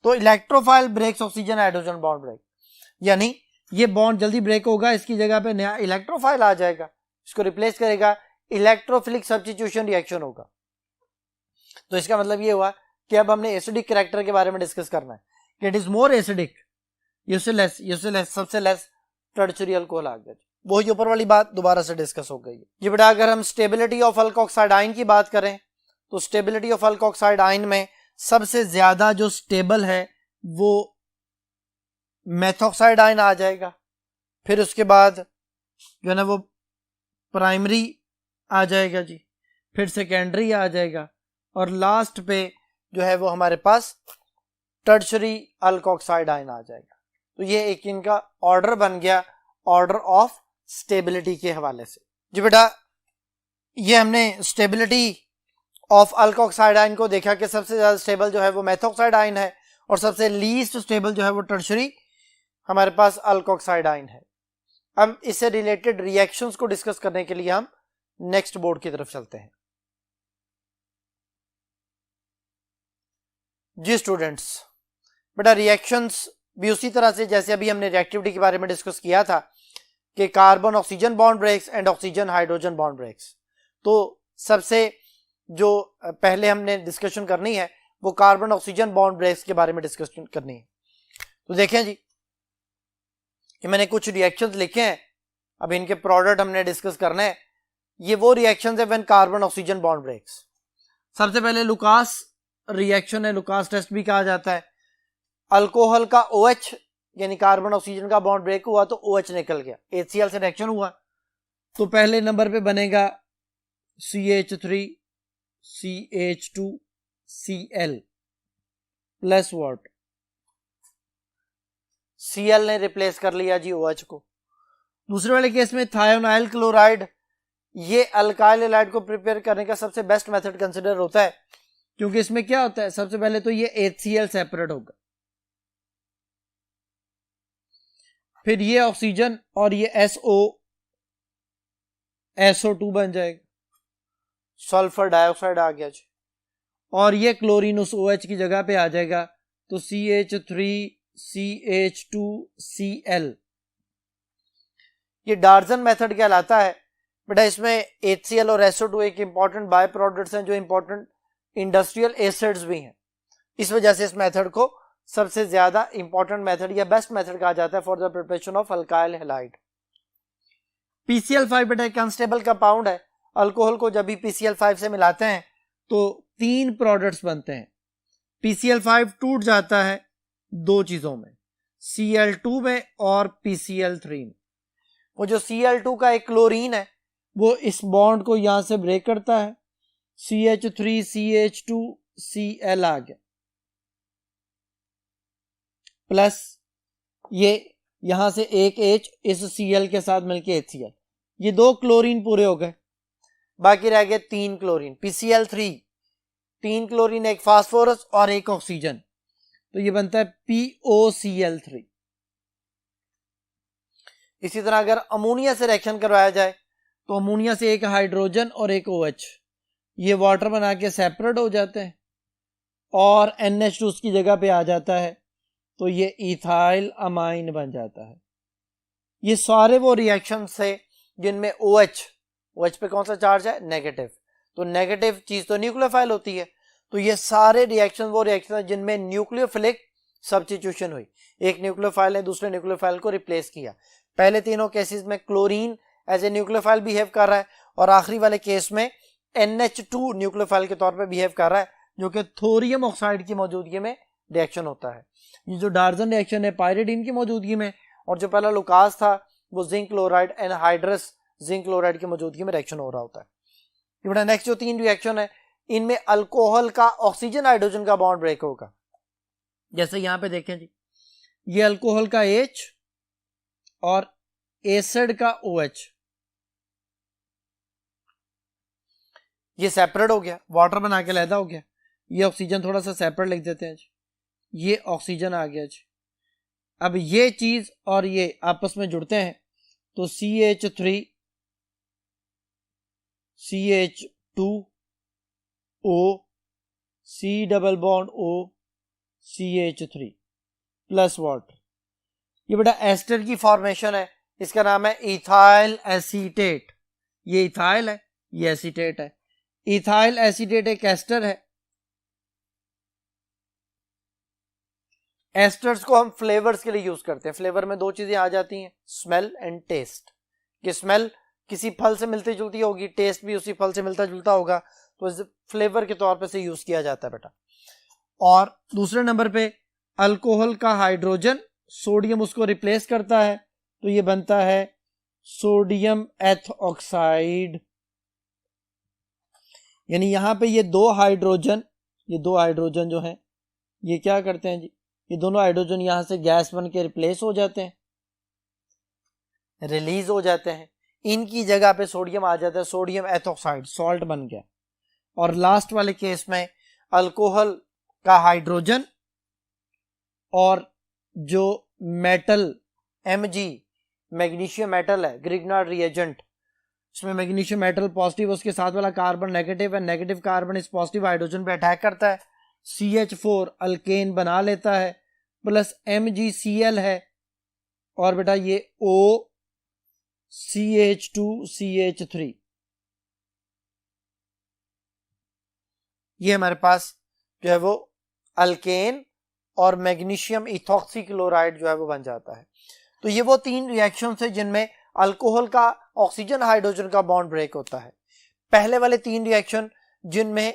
तो electrophile breaks oxygen hydrogen bond break, यानी ये बॉन्ड जल्दी ब्रेक होगा, इसकी जगह पे नया इलेक्ट्रोफाइल आ जाएगा, इसको रिप्लेस करेगा, इलेक्ट्रोफिलिक सब्स्टिट्यूशन रिएक्शन होगा। तो इसका मतलब ये हुआ कि अब हमने एसिडिक कैरेक्टर के बारे में डिस्कस करना है कि इट इज मोर एसिडिक, यूसेलेस सबसे लेस टर्शरी अल्कोहल आ गया। वो ही ऊपर वाली बात दोबारा से डिस्कस हो गई है जी बेटा। अगर हम स्टेबिलिटी ऑफ अल्कोक्साइड आयन की बात करें तो स्टेबिलिटी ऑफ अल्कोक्साइड आयन में सबसे ज्यादा जो स्टेबल है वो मेथॉक्साइड आयन आ जाएगा, फिर उसके बाद जो है ना वो प्राइमरी आ जाएगा जी, फिर सेकेंडरी आ जाएगा, और लास्ट पे जो है वो हमारे पास टर्शरी अल्कोक्साइड आयन आ जाएगा। तो ये एक इनका ऑर्डर बन गया, ऑर्डर ऑफ स्टेबिलिटी के हवाले से जी बेटा। ये हमने स्टेबिलिटी ऑफ अल्कोक्साइड आयन को देखा कि सबसे ज्यादा स्टेबल जो है वो मेथॉक्साइड आयन है, और सबसे लीस्ट स्टेबल जो है वो टर्शरी हमारे पास अल्कोक्साइड आयन है। अब इससे रिलेटेड रिएक्शंस को डिस्कस करने के लिए हम नेक्स्ट बोर्ड की तरफ चलते हैं जी स्टूडेंट्स। बेटा रिएक्शंस भी उसी तरह से जैसे अभी हमने रिएक्टिविटी के बारे में डिस्कस किया था कि carbon oxygen bond breaks and oxygen hydrogen bond breaks. तो सबसे जो पहले हमने डिस्कशन करनी है वो कार्बन ऑक्सीजन बॉन्ड ब्रेक्स के बारे में डिस्कशन करनी है। तो देखें जी कि मैंने कुछ रिएक्शंस लिखे हैं, अब इनके प्रोडक्ट हमने डिस्कस करने हैं। ये वो रिएक्शंस है when carbon oxygen bond breaks. सबसे पहले लुकास रिएक्शन है, लुकास टेस्ट भी कहा जाता है। अल्कोहल का OH यानी कार्बन ऑक्सीजन का बॉन्ड ब्रेक हुआ तो OH निकल गया, HCl से रिएक्शन हुआ तो पहले नंबर पे बनेगा CH3 CH2 Cl plus what, Cl ने रिप्लेस कर लिया जी OH को। दूसरे वाले केस में थायोनाइल क्लोराइड, ये अल्काइल हैलाइड को प्रिपेयर करने का सबसे बेस्ट मेथड कंसिडर होता है, क्योंकि इसमें क्या होता है सबसे पहले तो ये HCl सेपरेट होगा, फिर ये ऑक्सीजन और ये SO2 बन जाएगा, सल्फर डाइऑक्साइड आ गया जी, और ये क्लोरीन उस OH की जगह पे आ जाएगा तो CH3 CH2Cl। ये डार्जन मेथड कहलाता है बेटा। इसमें HCl और SO2 एक इंपॉर्टेंट बाय प्रोडक्ट्स हैं जो इंपॉर्टेंट इंडस्ट्रियल एसिड्स भी हैं। इस वजह से इस मेथड को सबसे ज्यादा इंपॉर्टेंट मेथड या बेस्ट मेथड कहा जाता है for the preparation of alkyl halide. PCl5 बेटा एक अनस्टेबल कंपाउंड है। अल्कोहल को जब भी PCl5 से मिलाते हैं तो 3 प्रोडक्ट्स बनते हैं। PCl5 टूट जाता है 2 चीजों में, Cl2 में और PCl3 में। वो जो Cl2 का एक क्लोरीन है वो इस बॉन्ड को यहां से ब्रेक करता है, CH3 CH2Cl आ गया, प्लस ये यहां से एक H इस Cl के साथ मिलके HCl, ये 2 क्लोरीन पूरे हो गए, बाकी रह गए 3 क्लोरीन, PCl3, 3 क्लोरीन, एक फास्फोरस और एक ऑक्सीजन, तो ये बनता है POCl3। इसी तरह अगर अमोनिया से रिएक्शन करवाया जाए तो अमोनिया से एक हाइड्रोजन और एक OH, ये वाटर बना के सेपरेट हो जाते हैं और NH2 उसकी जगह पे आ जाता है, तो ये इथाइल अमाइन बन जाता है। ये सारे वो रिएक्शन से जिनमें OH पे कौन सा चार्ज है, नेगेटिव, तो नेगेटिव चीज तो न्यूक्लियोफाइल होती है, तो ये सारे रिएक्शन वो रिएक्शन है जिनमें न्यूक्लियोफिलिक सब्स्टिट्यूशन हुई, एक न्यूक्लियोफाइल ने दूसरे न्यूक्लियोफाइल को रिप्लेस किया। पहले तीनों केसेस में chlorine as a nucleophile behave कर रहा है और आखिरी वाले केस में NH2 न्यूक्लियोफाइल के तौर पे बिहेव कर रहा है, जो कि थोरियम ऑक्साइड की मौजूदगी में रिएक्शन होता है। ये जो डार्जन रिएक्शन है पायरिडीन की मौजूदगी में, और जो पहला लुकास था वो zinc chloride anhydrous zinc chloride की मौजूदगी में रिएक्शन हो रहा होता है। नेक्स्ट जो 3 रिएक्शन है, इनमें अल्कोहल का ऑक्सीजन हाइड्रोजन का बॉन्ड ब्रेक होगा। जैसे यहां पे देखें जी, ये अल्कोहल का H और एसिड का OH, ये सेपरेट हो गया, वाटर बना के लहदा हो गया। ये ऑक्सीजन थोड़ा सा सेपरेट लिख देते हैं जी, ये ऑक्सीजन आ गया जी। अब ये चीज और ये आपस में जुड़ते हैं तो CH3 CH2O C double bond O CH3 plus water, ये बेटा एस्टर की फॉर्मेशन है, इसका नाम है इथाइल एसीटेट। ये इथाइल है, ये एसीटेट है। इथाइल एसीटेट एक एस्टर है। एस्टर्स को हम फ्लेवर्स के लिए यूज करते हैं। फ्लेवर में 2 चीजें आ जाती हैं, स्मेल एंड टेस्ट। कि स्मेल किसी फल से मिलती जुलती होगी, टेस्ट भी उसी फल से मिलता जुलता होगा, तो इसे फ्लेवर के तौर पे से यूज किया जाता है बेटा। और दूसरे नंबर पे अल्कोहल का हाइड्रोजन सोडियम उसको रिप्लेस करता है, तो ये बनता है सोडियम एथ ऑक्साइड। यानी यहां पे ये 2 हाइड्रोजन जो हैं, ये क्या करते हैं जी, ये दोनों हाइड्रोजन यहां से गैस बन के रिप्लेस हो जाते हैं, रिलीज हो जाते हैं। इनकी जगह पे सोडियम आ जाता है, सोडियम एथॉक्साइड, सॉल्ट बन गया। और लास्ट वाले केस में अल्कोहल का हाइड्रोजन और जो मेटल Mg मैग्नीशियम मेटल है, ग्रिग्नार्ड रिएजेंट, इसमें मैग्नीशियम मेटल पॉजिटिव, उसके साथ वाला कार्बन नेगेटिव है, नेगेटिव कार्बन इस पॉजिटिव हाइड्रोजन पे अटैक करता है, CH4 अल्केन बना लेता है, प्लस MgCl है, और बेटा ये O CH2CH3, ये हमारे पास जो है वो अल्केन और मैग्नीशियम इथॉक्सी क्लोराइड जो है वो बन जाता है। तो ये वो 3 रिएक्शन है जिनमें अल्कोहल का ऑक्सीजन हाइड्रोजन का बॉन्ड ब्रेक होता है। पहले वाले 3 रिएक्शन जिनमें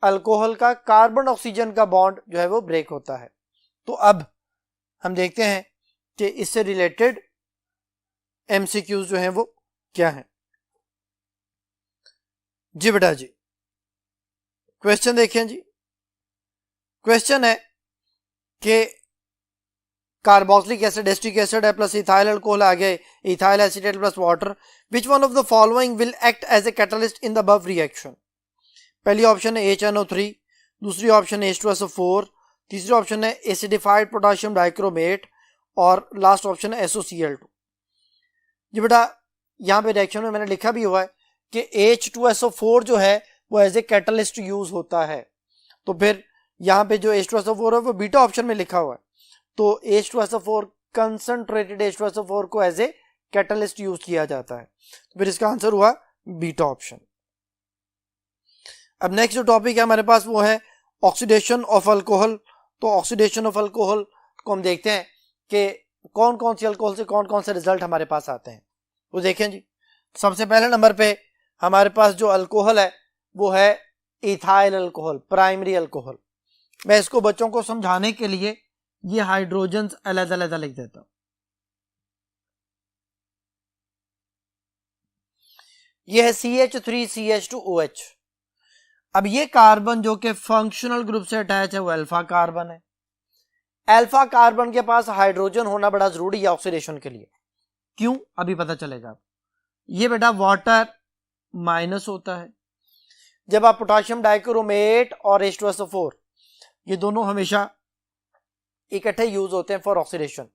अल्कोहल का कार्बन ऑक्सीजन का बॉन्ड जो है वो ब्रेक होता है। तो अब हम देखते हैं कि इससे रिलेटेड MCQs जो हैं वो क्या है। जी बेटा जी, क्वेश्चन देखें जी। क्वेश्चन है कि कार्बोक्सिलिक एसिड एस्टिक एसिड है प्लस इथाइल अल्कोहल आ गए, ethyl acetate plus water, which one of the following will act as a catalyst in the above reaction. पहली ऑप्शन है HNO3, दूसरी ऑप्शन है H2SO4, तीसरी ऑप्शन है एसिडिफाइड पोटाशियम डाइक्रोमेट, और लास्ट ऑप्शन है SOCl2। जी बेटा, यहाँ पे रिएक्शन में मैंने लिखा भी हुआ है कि H2SO4 जो है वो एज ए कैटलिस्ट यूज होता है, तो फिर यहाँ पे जो H2SO4 है वो बीटा ऑप्शन में लिखा हुआ है, तो H2SO4 कंसंट्रेटेड H2SO4 को एज ए कैटलिस्ट यूज किया जाता है, तो फिर इसका आंसर हुआ बीटा ऑप्शन। अब नेक्स्ट जो टॉपिक है हमारे पास वो है ऑक्सीडेशन ऑफ अल्कोहल। तो ऑक्सीडेशन ऑफ अल्कोहल को हम देखते हैं कि कौन कौन सी अल्कोहल से कौन कौन से रिजल्ट हमारे पास आते हैं। वो देखें जी, सबसे पहले नंबर पे हमारे पास जो अल्कोहल है वो है इथाइल अल्कोहल, प्राइमरी अल्कोहल। मैं इसको बच्चों को समझाने के लिए ये हाइड्रोजन अलग अलग लिख देता हूं। ये है CH3CH2OH। अब ये कार्बन जो कि फंक्शनल ग्रुप से अटैच है वो अल्फा कार्बन है, अल्फा कार्बन के पास हाइड्रोजन होना बड़ा जरूरी है ऑक्सीडेशन के लिए। क्यों, अभी पता चलेगा। ये बेटा वाटर माइनस होता है जब आप पोटाशियम डाइक्रोमेट और H2SO4 ये दोनों हमेशा इकट्ठे यूज होते हैं फॉर ऑक्सीडेशन।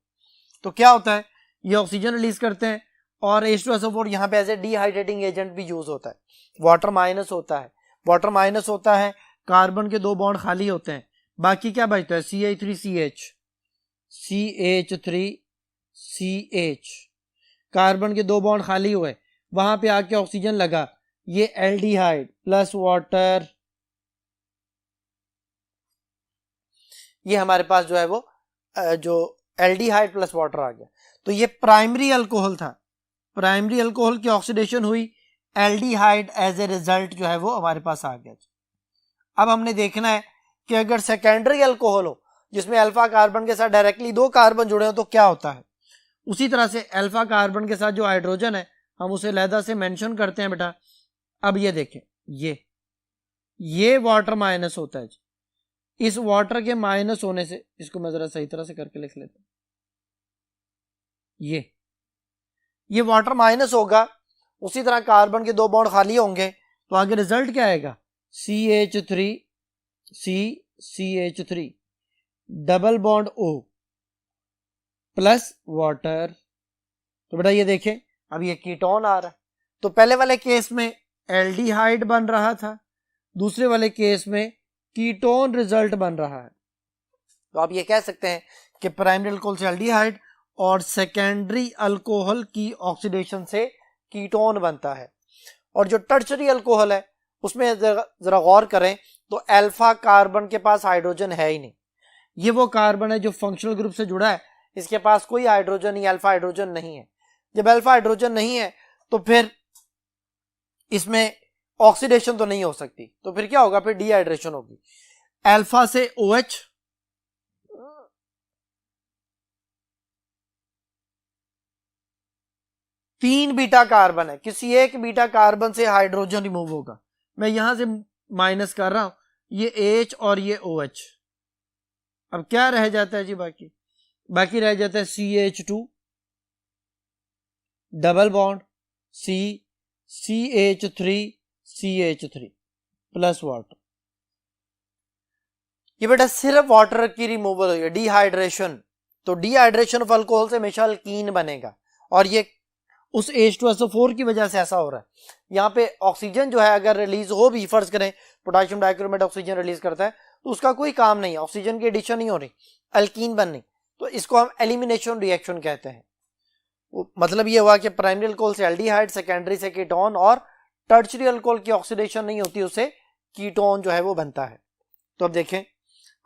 तो क्या होता है, ये ऑक्सीजन रिलीज करते हैं और H2SO4 यहाँ पे एज ए डिहाइड्रेटिंग एजेंट भी यूज होता है। वाटर माइनस होता है, वाटर माइनस होता है, कार्बन के 2 बॉन्ड खाली होते हैं, बाकी क्या बचता है CH3CH, CH3CH, कार्बन के 2 बॉन्ड खाली हुए, वहां पे आके ऑक्सीजन लगा, ये एल्डिहाइड प्लस वाटर, ये हमारे पास जो है वो जो एल्डिहाइड प्लस वाटर आ गया। तो ये प्राइमरी अल्कोहल था, प्राइमरी अल्कोहल की ऑक्सीडेशन हुई, एल्डिहाइड एज ए रिजल्ट जो है वो हमारे पास आ गया। अब हमने देखना है कि अगर सेकेंडरी अल्कोहल हो जिसमें अल्फा कार्बन के साथ डायरेक्टली 2 कार्बन जुड़े हो तो क्या होता है। उसी तरह से अल्फा कार्बन के साथ जो हाइड्रोजन है हम उसे अलहदा से मेंशन करते हैं बेटा। अब ये देखें, ये वाटर माइनस होता है। इस वाटर के माइनस होने से, इसको मैं जरा सही तरह से करके लिख लेता हूं, ये वाटर माइनस होगा, उसी तरह कार्बन के 2 बॉन्ड खाली होंगे, तो आगे रिजल्ट क्या आएगा CH3 double bond O plus water. तो बेटा ये देखें अब ये कीटोन आ रहा है। तो पहले वाले केस में एल्डिहाइड बन रहा था, दूसरे वाले केस में कीटोन रिजल्ट बन रहा है। तो आप ये कह सकते हैं कि प्राइमरी अल्कोहल से एल्डिहाइड और सेकेंडरी अल्कोहल की ऑक्सीडेशन से कीटोन बनता है। और जो टर्शरी अल्कोहल है उसमें जरा गौर करें तो अल्फा कार्बन के पास हाइड्रोजन है ही नहीं, ये वो कार्बन है जो फंक्शनल ग्रुप से जुड़ा है, इसके पास कोई हाइड्रोजन नहीं, अल्फा हाइड्रोजन नहीं है। जब अल्फा हाइड्रोजन नहीं है तो फिर इसमें ऑक्सीडेशन तो नहीं हो सकती, तो फिर क्या होगा, फिर डिहाइड्रेशन होगी। अल्फा से OH, तीन बीटा कार्बन है, किसी एक बीटा कार्बन से हाइड्रोजन रिमूव होगा, मैं यहां से माइनस कर रहा हूं, ये H और ये OH। अब क्या रह जाता है जी, बाकी रह जाता है CH2 double bond CH3 plus water. ये बेटा सिर्फ वाटर की रिमूवल हुई है, डिहाइड्रेशन। तो डिहाइड्रेशन ऑफ अल्कोहल से हमेशा अल्कीन बनेगा और ये उस H2SO4 की वजह से ऐसा हो रहा है। यहाँ पे ऑक्सीजन जो है अगर रिलीज हो भी, फर्ज करें पोटेशियम डाइक्रोमेट ऑक्सीजन रिलीज करता है तो उसका कोई काम नहीं है, ऑक्सीजन की एडिशन नहीं हो रही, अल्कीन बननी, तो इसको हम एलिमिनेशन रिएक्शन कहते हैं। मतलब ये हुआ कि प्राइमरी अल्कोहल से एल्डिहाइड, सेकेंडरी से कीटोन और टर्शरी अल्कोहल की ऑक्सीडेशन नहीं होती, उसे कीटोन जो है वो बनता है। तो अब देखें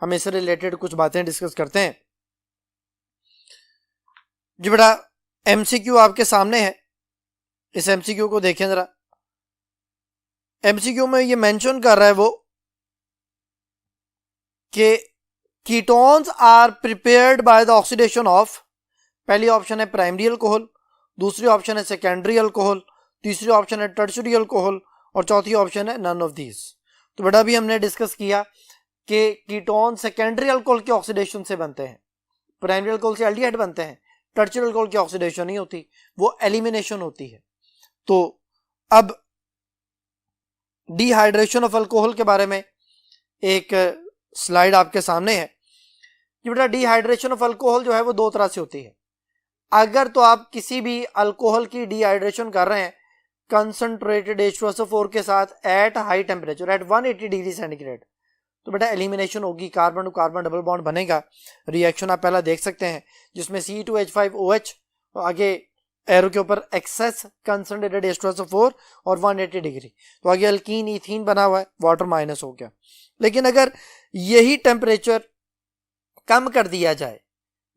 हम इससे रिलेटेड कुछ बातें डिस्कस करते हैं जी। बेटा MCQ आपके सामने है, इस MCQ को देखें जरा। MCQ में ये मेंशन कर रहा है वो कि ketones are prepared by the oxidation of, पहली ऑप्शन है प्राइमरी अल्कोहल, दूसरी ऑप्शन है सेकेंडरी अल्कोहल, तीसरी ऑप्शन है टर्शरी अल्कोहल और चौथी ऑप्शन है नन ऑफ दीज। तो बेटा अभी हमने डिस्कस किया कि कीटोन सेकेंडरी अल्कोहल के ऑक्सीडेशन से बनते हैं, प्राइमरी अल्कोहल से एल्डिहाइड बनते हैं, टर्शरी अल्कोहल की ऑक्सीडेशन नहीं होती, वो एलिमिनेशन होती है। तो अब डिहाइड्रेशन ऑफ अल्कोहल के बारे में एक स्लाइड आपके सामने है। ये बेटा डिहाइड्रेशन ऑफ अल्कोहल जो है वो 2 तरह से होती है। अगर तो आप किसी भी अल्कोहल की डिहाइड्रेशन कर रहे हैं कंसंट्रेटेड H2SO4 के साथ at high temperature at 180 degree centigrade, तो बेटा एलिमिनेशन होगी, carbon to carbon double bond बनेगा। रिएक्शन आप पहला देख सकते हैं जिसमें C2H5OH और आगे एरो के ऊपर एक्सेस कंसंट्रेटेड H2SO4 और 180 डिग्री, तो आगे अल्कीन इथीन बना हुआ है, वाटर माइनस हो गया। लेकिन अगर यही टेम्परेचर कम कर दिया जाए,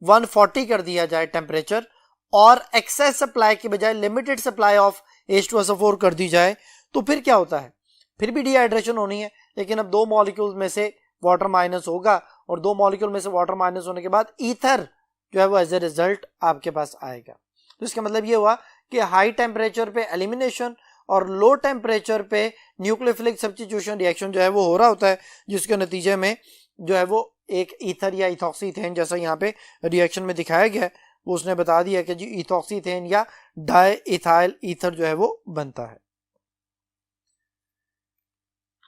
140 कर दिया जाए टेम्परेचर, और एक्सेस सप्लाई के बजाय लिमिटेड सप्लाई ऑफ H2SO4 कर दी जाए, तो फिर क्या होता है, फिर भी डिहाइड्रेशन होनी है, लेकिन अब 2 मॉलिक्यूल में से वाटर माइनस होगा और 2 मॉलिक्यूल में से वाटर माइनस होने के बाद ईथर जो है वो एज ए रिजल्ट आपके पास आएगा। तो इसका मतलब ये हुआ कि हाई टेम्परेचर पे एलिमिनेशन और लो टेम्परेचर पे न्यूक्लियोफिलिक सब्स्टिट्यूशन रिएक्शन जो है वो हो रहा होता है, जिसके नतीजे में जो है वो एक ईथर या इथॉक्सी इथेन जैसा यहाँ पे रिएक्शन में दिखाया गया है, वो उसने बता दिया कि जी इथॉक्सी इथेन या डाई इथाइल ईथर जो है वो बनता है।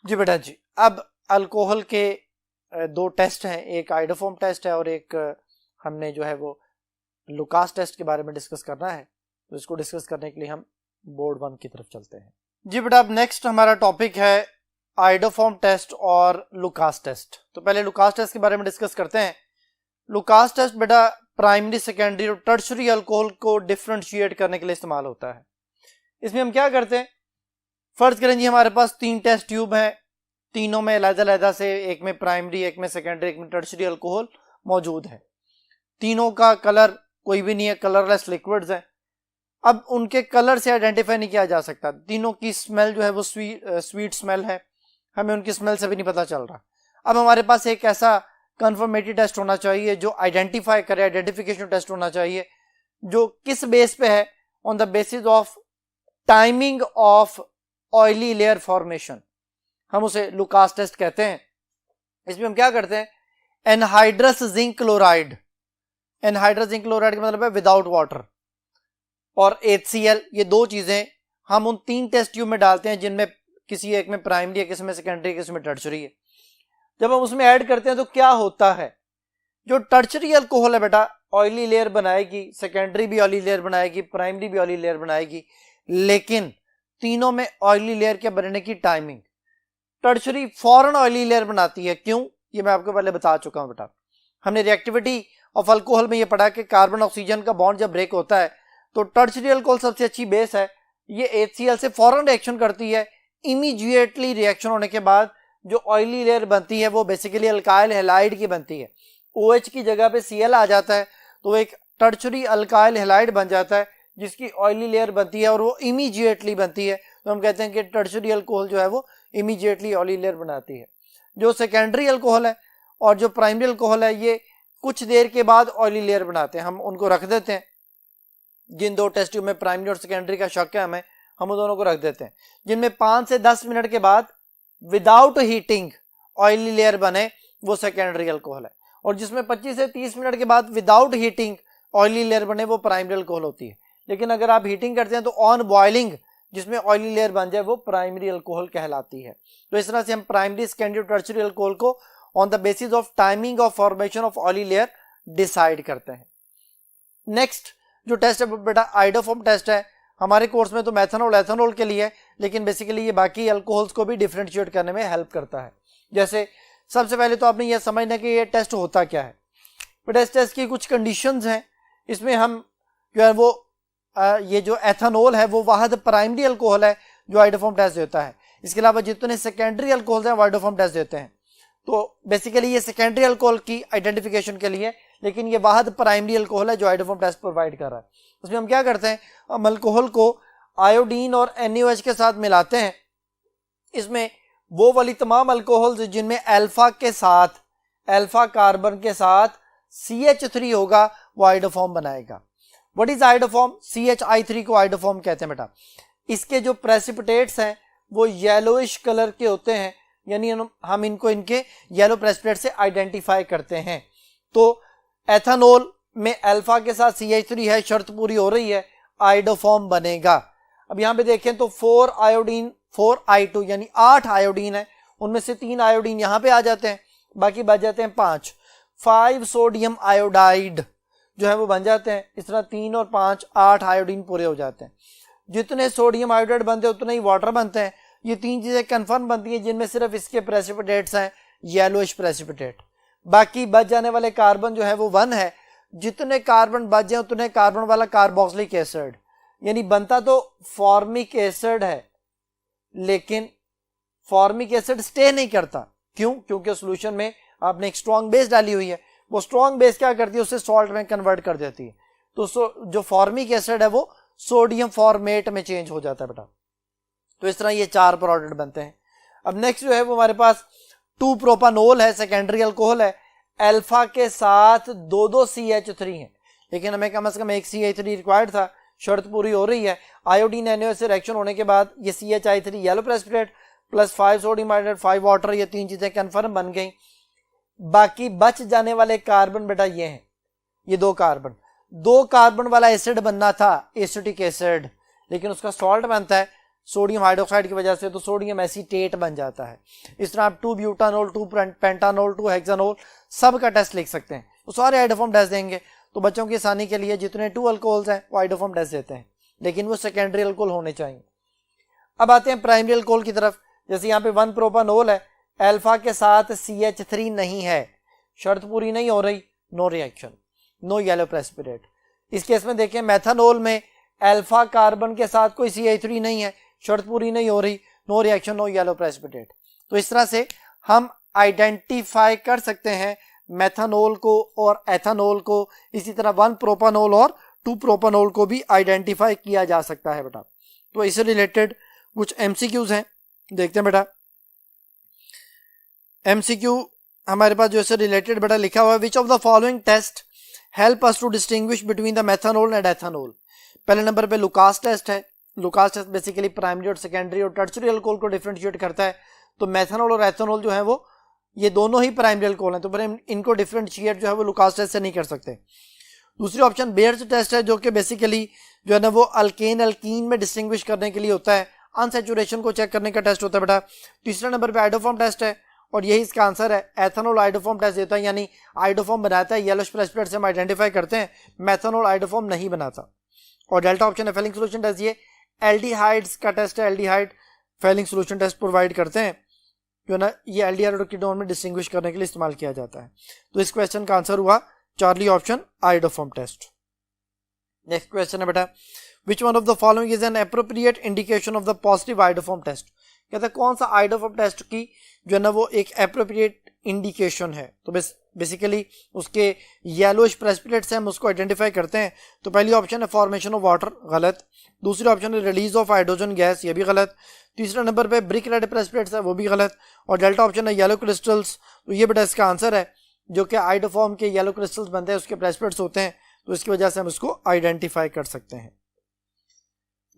जी बेटा जी, अब अल्कोहल के दो टेस्ट हैं, एक आइडोफॉर्म टेस्ट है और एक हमने जो है वो लुकास टेस्ट के बारे में डिस्कस करना है। तो इसको डिस्कस करने के लिए हम बोर्ड 1 की तरफ चलते हैं। जी बेटा, अब नेक्स्ट हमारा टॉपिक है आइडोफॉर्म टेस्ट और लुकास टेस्ट। तो पहले लुकास टेस्ट के बारे में डिस्कस करते हैं। लुकास टेस्ट बेटा प्राइमरी, सेकेंडरी और टर्शरी अल्कोहल को डिफरेंशिएट करने के लिए इस्तेमाल होता है। इसमें हम क्या करते हैं, फर्ज करें जी हमारे पास 3 टेस्ट ट्यूब हैं, तीनों में अलग-अलग से, एक में प्राइमरी, एक में सेकेंडरी, एक में टर्शरी अल्कोहल मौजूद है। तीनों का कलर कोई भी नहीं है, कलरलेस लिक्विड्स हैं। अब उनके कलर से आइडेंटिफाई नहीं किया जा सकता। तीनों की स्मेल जो है वो स्वीट स्मेल है, हमें उनकी स्मेल से भी नहीं पता चल रहा। अब हमारे पास एक ऐसा कंफर्मेटरी टेस्ट होना चाहिए जो आइडेंटिफाई करे, आइडेंटिफिकेशन टेस्ट होना चाहिए जो किस बेस पे है, on the basis of timing of oily layer formation, हम उसे लुकास टेस्ट कहते हैं। इसमें हम क्या करते हैं, anhydrous zinc chloride, anhydrous zinc chloride का मतलब है विदाउट वाटर, और HCl, ये दो चीजें हम उन 3 टेस्ट ट्यूब में डालते हैं जिनमें किसी एक में प्राइमरी है, किसी में सेकेंडरी है, किसी में टर्शरी है। जब हम उसमें ऐड करते हैं तो क्या होता है, जो टर्शरी अल्कोहल है बेटा ऑयली लेयर बनाएगी, सेकेंडरी भी ऑयली लेयर बनाएगी, प्राइमरी भी ऑयली लेयर बनाएगी, लेकिन तीनों में ऑयली लेयर के बनने की टाइमिंग, टर्शरी फौरन ऑयली लेयर बनाती है। क्यों, ये मैं आपको पहले बता चुका हूं बेटा। हमने रिएक्टिविटी ऑफ अल्कोहल में ये पढ़ा कि कार्बन ऑक्सीजन का बॉन्ड जब ब्रेक होता है तो टर्शरी अल्कोहल सबसे अच्छी बेस है, ये HCl से फौरन रिएक्शन करती है। इमीडिएटली रिएक्शन होने के बाद जो ऑयली लेयर बनती है वो बेसिकली अल्काइल हैलाइड की बनती है। OH की जगह पे Cl आ जाता है तो एक टर्शरी अल्काइल हैलाइड बन जाता है जिसकी ऑयली लेयर बनती है और वो इमीडिएटली बनती है। तो हम कहते हैं कि टर्शरी अल्कोहल जो है वो इमीडिएटली ऑयली लेयर बनाती है। जो सेकेंडरी अल्कोहल है और जो प्राइमरी अल्कोहल है ये कुछ देर के बाद ऑयली लेयर बनाते हैं। हम उनको रख देते हैं, जिन 2 टेस्ट ट्यूब में प्राइमरी और सेकेंडरी का शक है हमें, हम उन दोनों को रख देते हैं। जिनमें 5 से 10 मिनट के बाद विदाउट हीटिंग ऑयली लेयर बने वो सेकेंडरी अल्कोहल है, और जिसमें 25 से 30 मिनट के बाद विदाउट हीटिंग ऑयली लेयर बने वो प्राइमरी अल्कोहल होती है। लेकिन अगर आप हीटिंग करते हैं तो ऑन बॉइलिंग जिसमें ऑयली लेयर बन जाए वो प्राइमरी अल्कोहल कहलाती है। तो इस तरह से हम प्राइमरी, सेकेंडरी और टर्शरी अल्कोहल को on the basis of timing of formation of oily layer decide करते हैं। नेक्स्ट जो टेस्ट है बेटा आइडोफॉर्म टेस्ट है। हमारे कोर्स में तो मेथनॉल, एथनॉल के लिए है, लेकिन बेसिकली ये बाकी अल्कोहल्स को भी डिफरेंशिएट करने में हेल्प करता है। जैसे सबसे पहले तो आपने ये समझना कि ये टेस्ट होता क्या है। बेटा इस टेस्ट की कुछ कंडीशंस हैं। इसमें हम जो है वो ये जो एथनॉल है वो वाहद प्राइमरी अल्कोहल है जो आइडोफॉर्म टेस्ट देता है। इसके अलावा जितने सेकेंडरी अल्कोहल हैं वो आइडोफॉर्म टेस्ट देते हैं। तो बेसिकली ये सेकेंडरी अल्कोहल की आइडेंटिफिकेशन के लिए, लेकिन ये वाहद प्राइमरी अल्कोहल है जो आइडोफॉर्म टेस्ट प्रोवाइड कर रहा है। उसमें हम क्या करते हैं, हम अल्कोहल को आयोडीन और NaOH के साथ मिलाते हैं। इसमें वो वाली तमाम अल्कोहल्स जिनमें अल्फा के साथ, अल्फा कार्बन के साथ CH3 होगा वो आइडोफॉर्म बनाएगा। What is iodoform? CHI3 को आइडोफॉर्म कहते हैं बेटा। इसके जो प्रेसिपिटेट्स हैं वो येलोइश कलर के होते हैं, यानी हम इनको इनके येलो प्रेसिपिटेट से आइडेंटिफाई करते हैं। तो एथनॉल में अल्फा के साथ CH3 है, शर्त पूरी हो रही है, आइडोफॉर्म बनेगा। अब यहां पे देखें तो 4 आयोडीन 4I2 यानी 8 आयोडीन है, उनमें से 3 आयोडीन यहां पे आ जाते हैं, बाकी बच जाते हैं 5 सोडियम आयोडाइड जो है वो बन जाते हैं। इस तरह 3 और 5 8 आयोडीन पूरे हो जाते हैं। जितने सोडियम आयोडाइड बनते हैं उतने ही वाटर बनते हैं। ये 3 चीजें कंफर्म बनती है जिनमें सिर्फ इसके प्रेसिपिटेट्स हैं येलोइश प्रेसिपिटेट। बाकी बच जाने वाले कार्बन जो है वो 1 है। जितने कार्बन बच जाए उतने कार्बन वाला कार्बोक्सिलिक एसिड, यानी बनता तो फॉर्मिक एसिड है लेकिन फॉर्मिक एसिड स्टे नहीं करता। क्यों? क्योंकि सॉल्यूशन में आपने एक स्ट्रॉन्ग बेस डाली हुई है, वो स्ट्रॉन्ग बेस क्या करती है, उसे सॉल्ट में कन्वर्ट कर देती है। तो जो फॉर्मिक एसिड है वो सोडियम फॉर्मेट में चेंज हो जाता है बेटा। तो इस तरह ये 4 प्रोडक्ट बनते हैं। अब नेक्स्ट जो है वो हमारे पास 2 प्रोपानोल है, सेकेंडरी अल्कोहल है। अल्फा के साथ 2 CH3 है, लेकिन हमें कम से कम एक CH3 रिक्वायर्ड था, शर्त पूरी हो रही है। आयोडीन NaOH से रिएक्शन होने के बाद ये CHI3 yellow precipitate plus 5 sodium iodide 5 water, ये 3 चीजें कंफर्म बन गई। बाकी बच जाने वाले कार्बन बेटा ये हैं, ये 2 कार्बन वाला एसिड बनना था, एसिटिक एसिड, लेकिन उसका सॉल्ट बनता है सोडियम हाइड्रोक्साइड की वजह से, तो सोडियम एसीटेट बन जाता है। इस तरह आप 2 ब्यूटानोल, 2 पेंटानोल, 2 हेक्सानोल सब का टेस्ट लिख सकते हैं, तो सारे हाइड्रोफॉर्म टेस्ट देंगे। तो बच्चों की आसानी के लिए जितने 2 अल्कोहल्स हैं वो हाइड्रोफॉर्म टेस्ट देते हैं, लेकिन वो सेकेंडरी अल्कोहल होने चाहिए। अब आते हैं प्राइमरी अल्कोहल की तरफ। जैसे यहाँ पे 1 प्रोपानोल है, अल्फा के साथ CH3 नहीं है, शर्त पूरी नहीं हो रही, no reaction, no yellow precipitate. इस केस में देखें मेथानोल में अल्फा कार्बन के साथ कोई CH3 नहीं है, शर्त पूरी नहीं हो रही, no reaction, no yellow precipitate. तो इस तरह से हम आइडेंटिफाई कर सकते हैं मेथानोल को और एथानोल को। इसी तरह 1 प्रोपानोल और 2 प्रोपानोल को भी आइडेंटिफाई किया जा सकता है बेटा। तो इससे रिलेटेड कुछ MCQs हैं, देखते हैं बेटा। MCQ हमारे पास जो इससे रिलेटेड बेटा लिखा हुआ है, which of the following test help us to distinguish between the methanol and ethanol. पहले नंबर पे लुकास टेस्ट है। लुकास टेस्ट बेसिकली प्राइमरी और सेकेंडरी और टर्शियरी अल्कोहल को डिफरेंशिएट करता है। तो मेथानोल और एथानोल जो है वो ये दोनों ही प्राइमरी अल्कोहल हैं, तो फिर इनको डिफरेंशिएट जो है वो लुकास टेस्ट से नहीं कर सकते। दूसरी ऑप्शन बेयर्स टेस्ट है, जो कि बेसिकली जो है ना वो अल्केन अल्कीन में डिस्टिंग्विश करने के लिए होता है, अनसैचुरेशन को चेक करने का टेस्ट होता है बेटा। तीसरा नंबर पे आइडोफॉर्म टेस्ट है और यही इसका आंसर है। एथानोल आइडोफॉर्म टेस्ट देता है, यानी आइडोफॉर्म बनाता है, येलोइश प्रेसिपिटेट से हम आइडेंटिफाई करते हैं, मेथानोल आइडोफॉर्म नहीं बनाता। और डेल्टा ऑप्शन है फेलिंग सोल्यूशन टेस्ट, ये एल्डिहाइड्स का टेस्ट है, aldehyde Fehling solution test provide करते हैं, जो ना ये एल्डिहाइड और कीटोन में डिस्टिंग्विश करने के लिए इस्तेमाल किया जाता है। तो इस क्वेश्चन का आंसर हुआ Charlie option, iodoform test. Next question है बेटा, which one of the following is an appropriate indication of the positive iodoform test. कहता है कौन सा आइडोफॉर्म टेस्ट की जो है ना वो एक एप्रोप्रिएट इंडिकेशन है। तो बेसिकली उसके येलोइश प्रेसिपिटेट से हम उसको आइडेंटिफाई करते हैं। तो पहली ऑप्शन है फॉर्मेशन ऑफ वाटर, गलत। दूसरी ऑप्शन है रिलीज ऑफ हाइड्रोजन गैस, ये भी गलत। तीसरा नंबर पे ब्रिक रेड प्रेसिपिटेट्स है, वो भी गलत। और डेल्टा ऑप्शन है येलो क्रिस्टल्स, तो ये बेटा इसका आंसर है, जो कि आइडोफॉर्म के येलो क्रिस्टल्स बनते हैं उसके प्रेसिपिटेट्स होते हैं, तो इसकी वजह से हम इसको आइडेंटिफाई कर सकते हैं।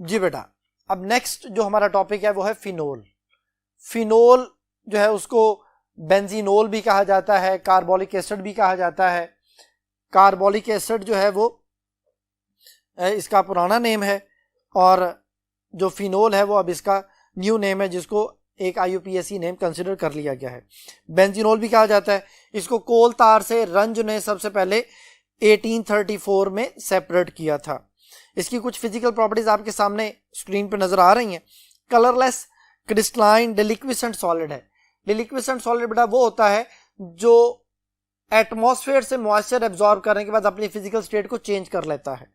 जी बेटा, अब नेक्स्ट जो हमारा टॉपिक है वो है फिनोल। फिनोल जो है उसको बेंजीनोल भी कहा जाता है, कार्बोलिक एसिड भी कहा जाता है। कार्बोलिक एसिड जो है वो इसका पुराना नेम है और जो फिनोल है वो अब इसका न्यू नेम है, जिसको एक IUPAC नेम कंसिडर कर लिया गया है। बेंजीनोल भी कहा जाता है। इसको कोल तार से रंज ने सबसे पहले 1834 में सेपरेट किया था। इसकी कुछ फिजिकल प्रॉपर्टीज आपके सामने स्क्रीन पर नजर आ रही हैं। कलरलेस, क्रिस्टलाइन, डिलिक्विसेंट सॉलिड है। डिलिक्विसेंट सॉलिड बेटा वो होता है जो एटमॉस्फेयर से मॉइस्चर एब्जॉर्ब करने के बाद अपनी फिजिकल स्टेट को चेंज कर लेता है।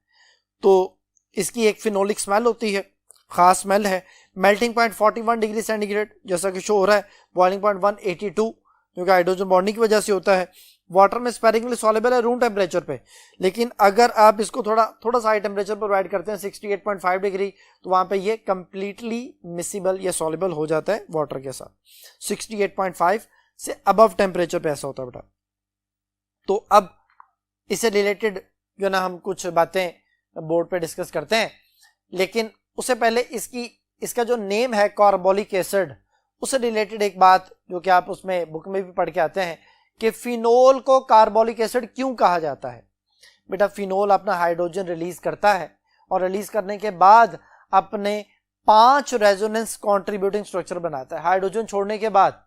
तो इसकी एक फिनोलिक स्मेल होती है, खास स्मेल है। मेल्टिंग पॉइंट 41 डिग्री सेंटीग्रेड जैसा कि शो हो रहा है, बॉइलिंग पॉइंट 182 जो कि हाइड्रोजन बॉन्डिंग की वजह से होता है। वाटर में स्पेरिंगली सॉल्युबल है रूम टेम्परेचर पे, लेकिन अगर आप इसको थोड़ा सा हाई टेम्परेचर पर प्रोवाइड करते हैं 68.5 डिग्री, तो वहां पे ये कंप्लीटली मिसिबल या सॉल्युबल हो जाता है वाटर के साथ। 68.5 से अबव टेम्परेचर पे ऐसा होता है बेटा। तो अब इससे रिलेटेड जो ना हम कुछ बातें बोर्ड पे डिस्कस करते हैं, लेकिन उससे पहले इसका जो नेम है कार्बोलिक एसिड, उससे रिलेटेड एक बात जो कि आप उसमें बुक में भी पढ़ के आते हैं कि फिनोल को कार्बोलिक एसिड क्यों कहा जाता है। बेटा फिनोल अपना हाइड्रोजन रिलीज करता है और रिलीज करने के बाद अपने 5 रेजोनेंस कॉन्ट्रीब्यूटिंग स्ट्रक्चर बनाता है। हाइड्रोजन छोड़ने के बाद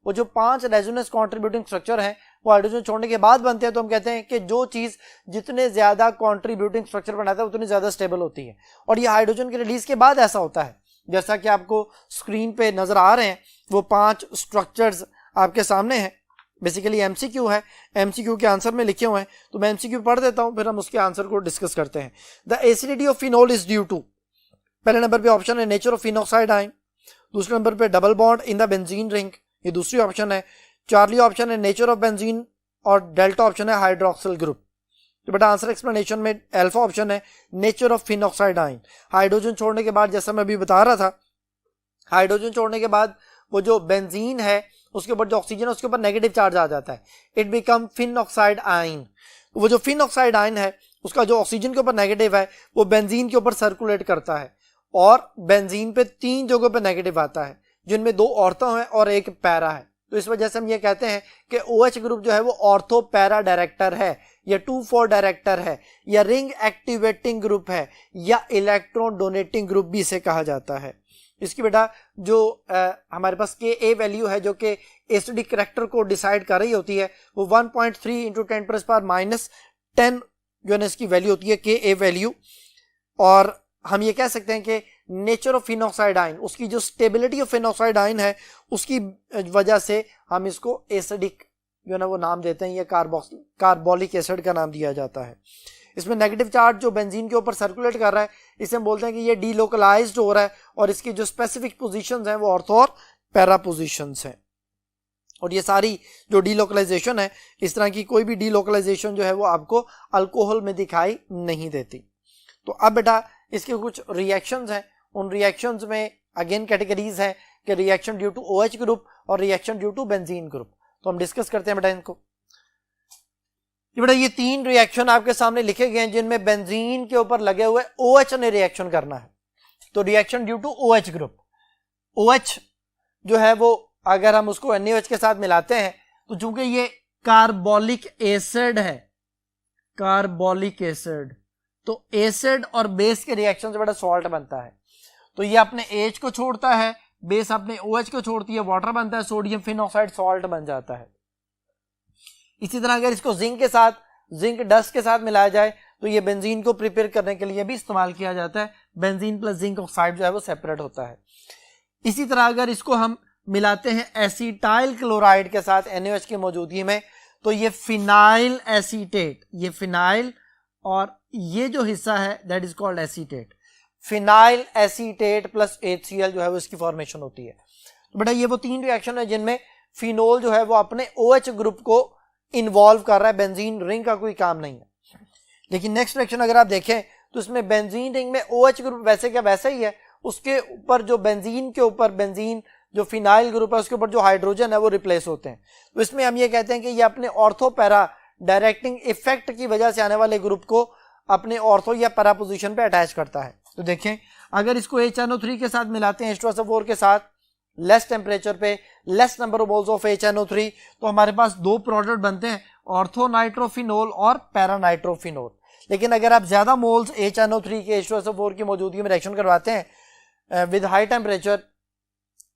वो जो 5 रेजोनेंस कॉन्ट्रीब्यूटिंग स्ट्रक्चर हैं वो हाइड्रोजन छोड़ने के बाद बनते हैं। तो हम कहते हैं कि जो चीज जितने ज्यादा कॉन्ट्रीब्यूटिंग स्ट्रक्चर बनाता है उतनी ज्यादा स्टेबल होती है, और ये हाइड्रोजन के रिलीज के बाद ऐसा होता है। जैसा कि आपको स्क्रीन पे नजर आ रहे हैं वो 5 स्ट्रक्चर्स आपके सामने हैं। बेसिकली MCQ है, MCQ के आंसर में लिखे हुए हैं, तो मैं MCQ पढ़ देता हूं, फिर हम उसके आंसर को डिस्कस करते हैं। The acidity of phenol is due to, पहले नंबर पे ऑप्शन है नेचर ऑफ फिनोक्साइड आयन। दूसरे नंबर पे double bond in the benzene ring, ये दूसरी ऑप्शन है। चार्ली ऑप्शन है नेचर ऑफ बेंजीन और डेल्टा ऑप्शन है हाइड्रोक्सिल ग्रुप। तो बेटा आंसर एक्सप्लेनेशन में अल्फा ऑप्शन है nature of phenoxide ion. Hydrogen छोड़ने के बाद, जैसा मैं अभी बता रहा था, हाइड्रोजन छोड़ने के बाद वो जो बेंजीन है उसके ऊपर जो ऑक्सीजन है उसके ऊपर नेगेटिव चार्ज आ जाता है, इट बिकम फिनोक्साइड आयन। वो जो फिनोक्साइड आयन है उसका जो ऑक्सीजन के ऊपर नेगेटिव है वो बेंजीन के ऊपर सर्कुलेट करता है, और बेंजीन पे 3 जगहों पे नेगेटिव आता है, जिनमें 2 ऑर्थो है और एक पैरा है। तो इस वजह से हम ये कहते हैं कि OH ग्रुप जो है वो ऑर्थो पैरा डायरेक्टर है, या 2,4 डायरेक्टर है, या रिंग एक्टिवेटिंग ग्रुप है, या इलेक्ट्रॉन डोनेटिंग ग्रुप भी इसे कहा जाता है। इसकी बेटा जो हमारे पास Ka वैल्यू है जो कि एसिडिक करैक्टर को डिसाइड कर रही होती है, वो 1.3 इंटू 10⁻⁻10 जो है इसकी वैल्यू होती है, Ka वैल्यू। और हम ये कह सकते हैं कि नेचर ऑफ फिनोक्साइडाइन, उसकी जो स्टेबिलिटी ऑफ फिनोक्साइडाइन है उसकी वजह से हम इसको एसिडिक जो है ना वो नाम देते हैं, या कार्बोलिक एसिड का नाम दिया जाता है। इसमें नेगेटिव चार्ज जो बेंजीन के ऊपर सर्कुलेट कर रहा है, इसे हम बोलते हैं कि ये डीलोकलाइज्ड हो रहा है, और इसकी जो स्पेसिफिक पोजीशंस हैं वो ऑर्थो और पैरा पोजीशंस हैं। और ये सारी जो डीलोकलाइजेशन है, इस तरह की कोई भी डीलोकलाइजेशन जो है वो आपको अल्कोहल में दिखाई नहीं देती। तो अब बेटा इसके कुछ रिएक्शंस हैं, उन रिएक्शंस में अगेन कैटेगरीज हैं कि reaction due to OH group और reaction due to benzene group. तो हम डिस्कस करते हैं बेटा इनको। बेटा ये 3 रिएक्शन आपके सामने लिखे गए हैं जिनमें बेंजीन के ऊपर लगे हुए OH ने रिएक्शन करना है। तो reaction due to OH group, OH जो है वो अगर हम उसको NaOH के साथ मिलाते हैं तो चूंकि ये कार्बोलिक एसिड है, कार्बोलिक एसिड, तो एसिड और बेस के रिएक्शन से बड़ा सॉल्ट बनता है। तो ये अपने H को छोड़ता है, बेस अपने OH को छोड़ती है, वाटर बनता है, सोडियम फिनॉक्साइड सॉल्ट बन जाता है। इसी तरह अगर इसको जिंक के साथ, जिंक डस्ट के साथ मिलाया जाए तो ये बेंजीन को प्रिपेयर करने के लिए भी इस्तेमाल किया जाता है। बेंजीन प्लस जिंक ऑक्साइड जो है वो सेपरेट होता है। इसी तरह अगर इसको हम मिलाते हैं एसिटाइल क्लोराइड के साथ NaOH की मौजूदगी में, तो ये फिनाइल एसीटेट, ये फिनाइल और ये जो हिस्सा है that is called acetate, phenyl acetate plus HCl जो है वो इसकी फॉर्मेशन होती है। तो बेटा ये वो 3 रिएक्शन है जिनमें फिनोल जो है वो अपने OH ग्रुप को इन्वॉल्व कर रहा है, बेंजीन रिंग का कोई काम नहीं है। लेकिन नेक्स्ट रिएक्शन अगर आप देखें तो इसमें बेंजीन रिंग में OH ग्रुप वैसे क्या वैसा ही है, उसके ऊपर जो बेंजीन के ऊपर बेंजीन जो फिनाइल ग्रुप है उसके ऊपर जो हाइड्रोजन है वो रिप्लेस होते हैं। तो इसमें हम ये कहते हैं कि ये अपने ऑर्थो पैरा डायरेक्टिंग इफेक्ट की वजह से आने वाले ग्रुप को अपने ऑर्थो या पैरा पोजीशन पे अटैच करता है। तो देखें अगर इसको HNO3 के साथ मिलाते हैं H2SO4 के साथ लेस टेम्परेचर पे, less number of moles of HNO3, तो हमारे पास 2 प्रोडक्ट बनते हैं, ऑर्थो नाइट्रोफिनोल और पैरा नाइट्रोफिनोल। लेकिन अगर आप ज्यादा मोल्स HNO3 के H2SO4 की मौजूदगी में रिएक्शन करवाते हैं विद हाई टेम्परेचर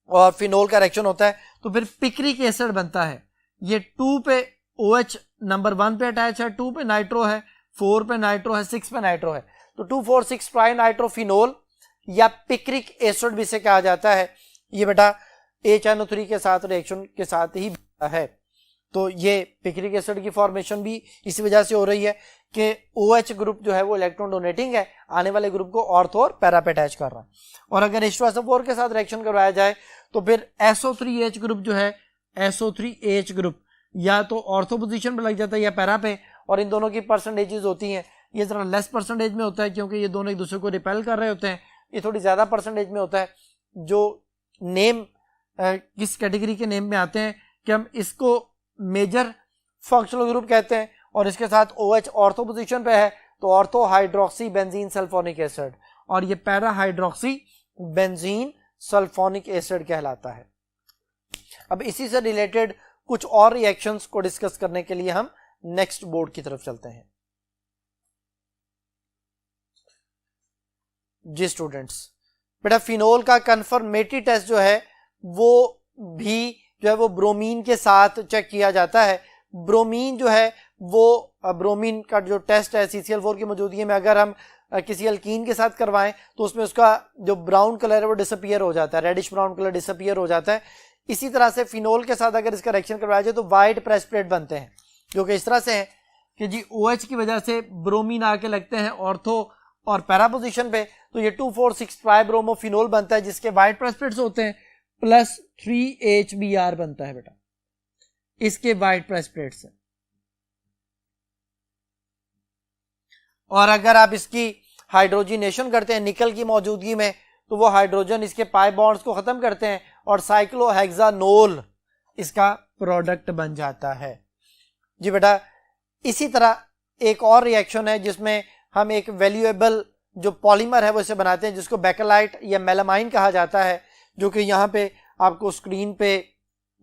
और फिनोल का रिएक्शन होता है तो फिर पिक्रिक एसिड बनता है। ये 2 पे OH नंबर 1 पे अटैच है, 2 पे नाइट्रो है, 4 पे नाइट्रो है, 6 पे नाइट्रो है, तो 2,4,6 ट्राई नाइट्रोफिनोल या पिक्रिक एसिड भी इसे कहा जाता है। ये बेटा HNO3 के साथ रिएक्शन के साथ ही है। तो ये पिक्रिक एसिड की फॉर्मेशन भी इसी वजह से हो रही है कि OH ग्रुप जो है वो इलेक्ट्रॉन डोनेटिंग है, आने वाले ग्रुप को ऑर्थो और पैरा पे अटैच कर रहा है। और अगर H2SO4 के साथ रिएक्शन करवाया जाए तो फिर SO3H ग्रुप जो है, SO3H ग्रुप या तो ऑर्थो पोजीशन पे लग जाता है या पैरा पे, और इन दोनों की परसेंटेजेस होती हैं। ये जरा लेस परसेंटेज में होता है क्योंकि ये दोनों एक दूसरे को रिपेल कर रहे होते हैं, ये थोड़ी ज्यादा परसेंटेज में होता है। जो नेम किस कैटेगरी के नेम में आते हैं कि हम इसको मेजर फंक्शनल ग्रुप कहते हैं, और इसके साथ OH ऑर्थो पोजीशन पे है तो ortho hydroxy benzene sulphonic acid, और ये para hydroxy benzene sulphonic acid कहलाता है। अब इसी से रिलेटेड कुछ और रिएक्शंस को डिस्कस करने के लिए हम नेक्स्ट बोर्ड की तरफ चलते हैं। जी स्टूडेंट्स, बेटा फिनोल का कंफर्मेटरी टेस्ट जो है वो भी जो है वो ब्रोमीन के साथ चेक किया जाता है। ब्रोमीन जो है वो ब्रोमीन का जो टेस्ट है CCl4 की मौजूदगी में अगर हम किसी अल्कीन के साथ करवाएं तो उसमें उसका जो ब्राउन कलर है वो डिसअपीयर हो जाता है, रेडिश ब्राउन कलर डिसअपीयर हो जाता है। इसी तरह से फिनोल के साथ अगर इसका रिएक्शन करवाया जाए तो व्हाइट प्रेसिपिटेट बनते हैं, जो कि इस तरह से है कि जी OH की वजह से ब्रोमीन आके लगते हैं ऑर्थो और पैरा पोजीशन पे, तो ये 2,4,6 ट्राइब्रोमोफिनोल बनता है जिसके व्हाइट प्रेसिपिटेट्स होते हैं प्लस 3HBr बनता है बेटा, इसके व्हाइट प्रेसिपिटेट्स है। और अगर आप इसकी हाइड्रोजिनेशन करते हैं निकल की मौजूदगी में तो वो हाइड्रोजन इसके पाई बॉन्ड्स को खत्म करते हैं और साइक्लोहेक्सानोल इसका प्रोडक्ट बन जाता है। जी बेटा, इसी तरह एक और रिएक्शन है जिसमें हम एक वैल्यूएबल जो पॉलीमर है वो इसे बनाते हैं जिसको बेकेलाइट या मेलामाइन कहा जाता है, जो कि यहाँ पे आपको स्क्रीन पे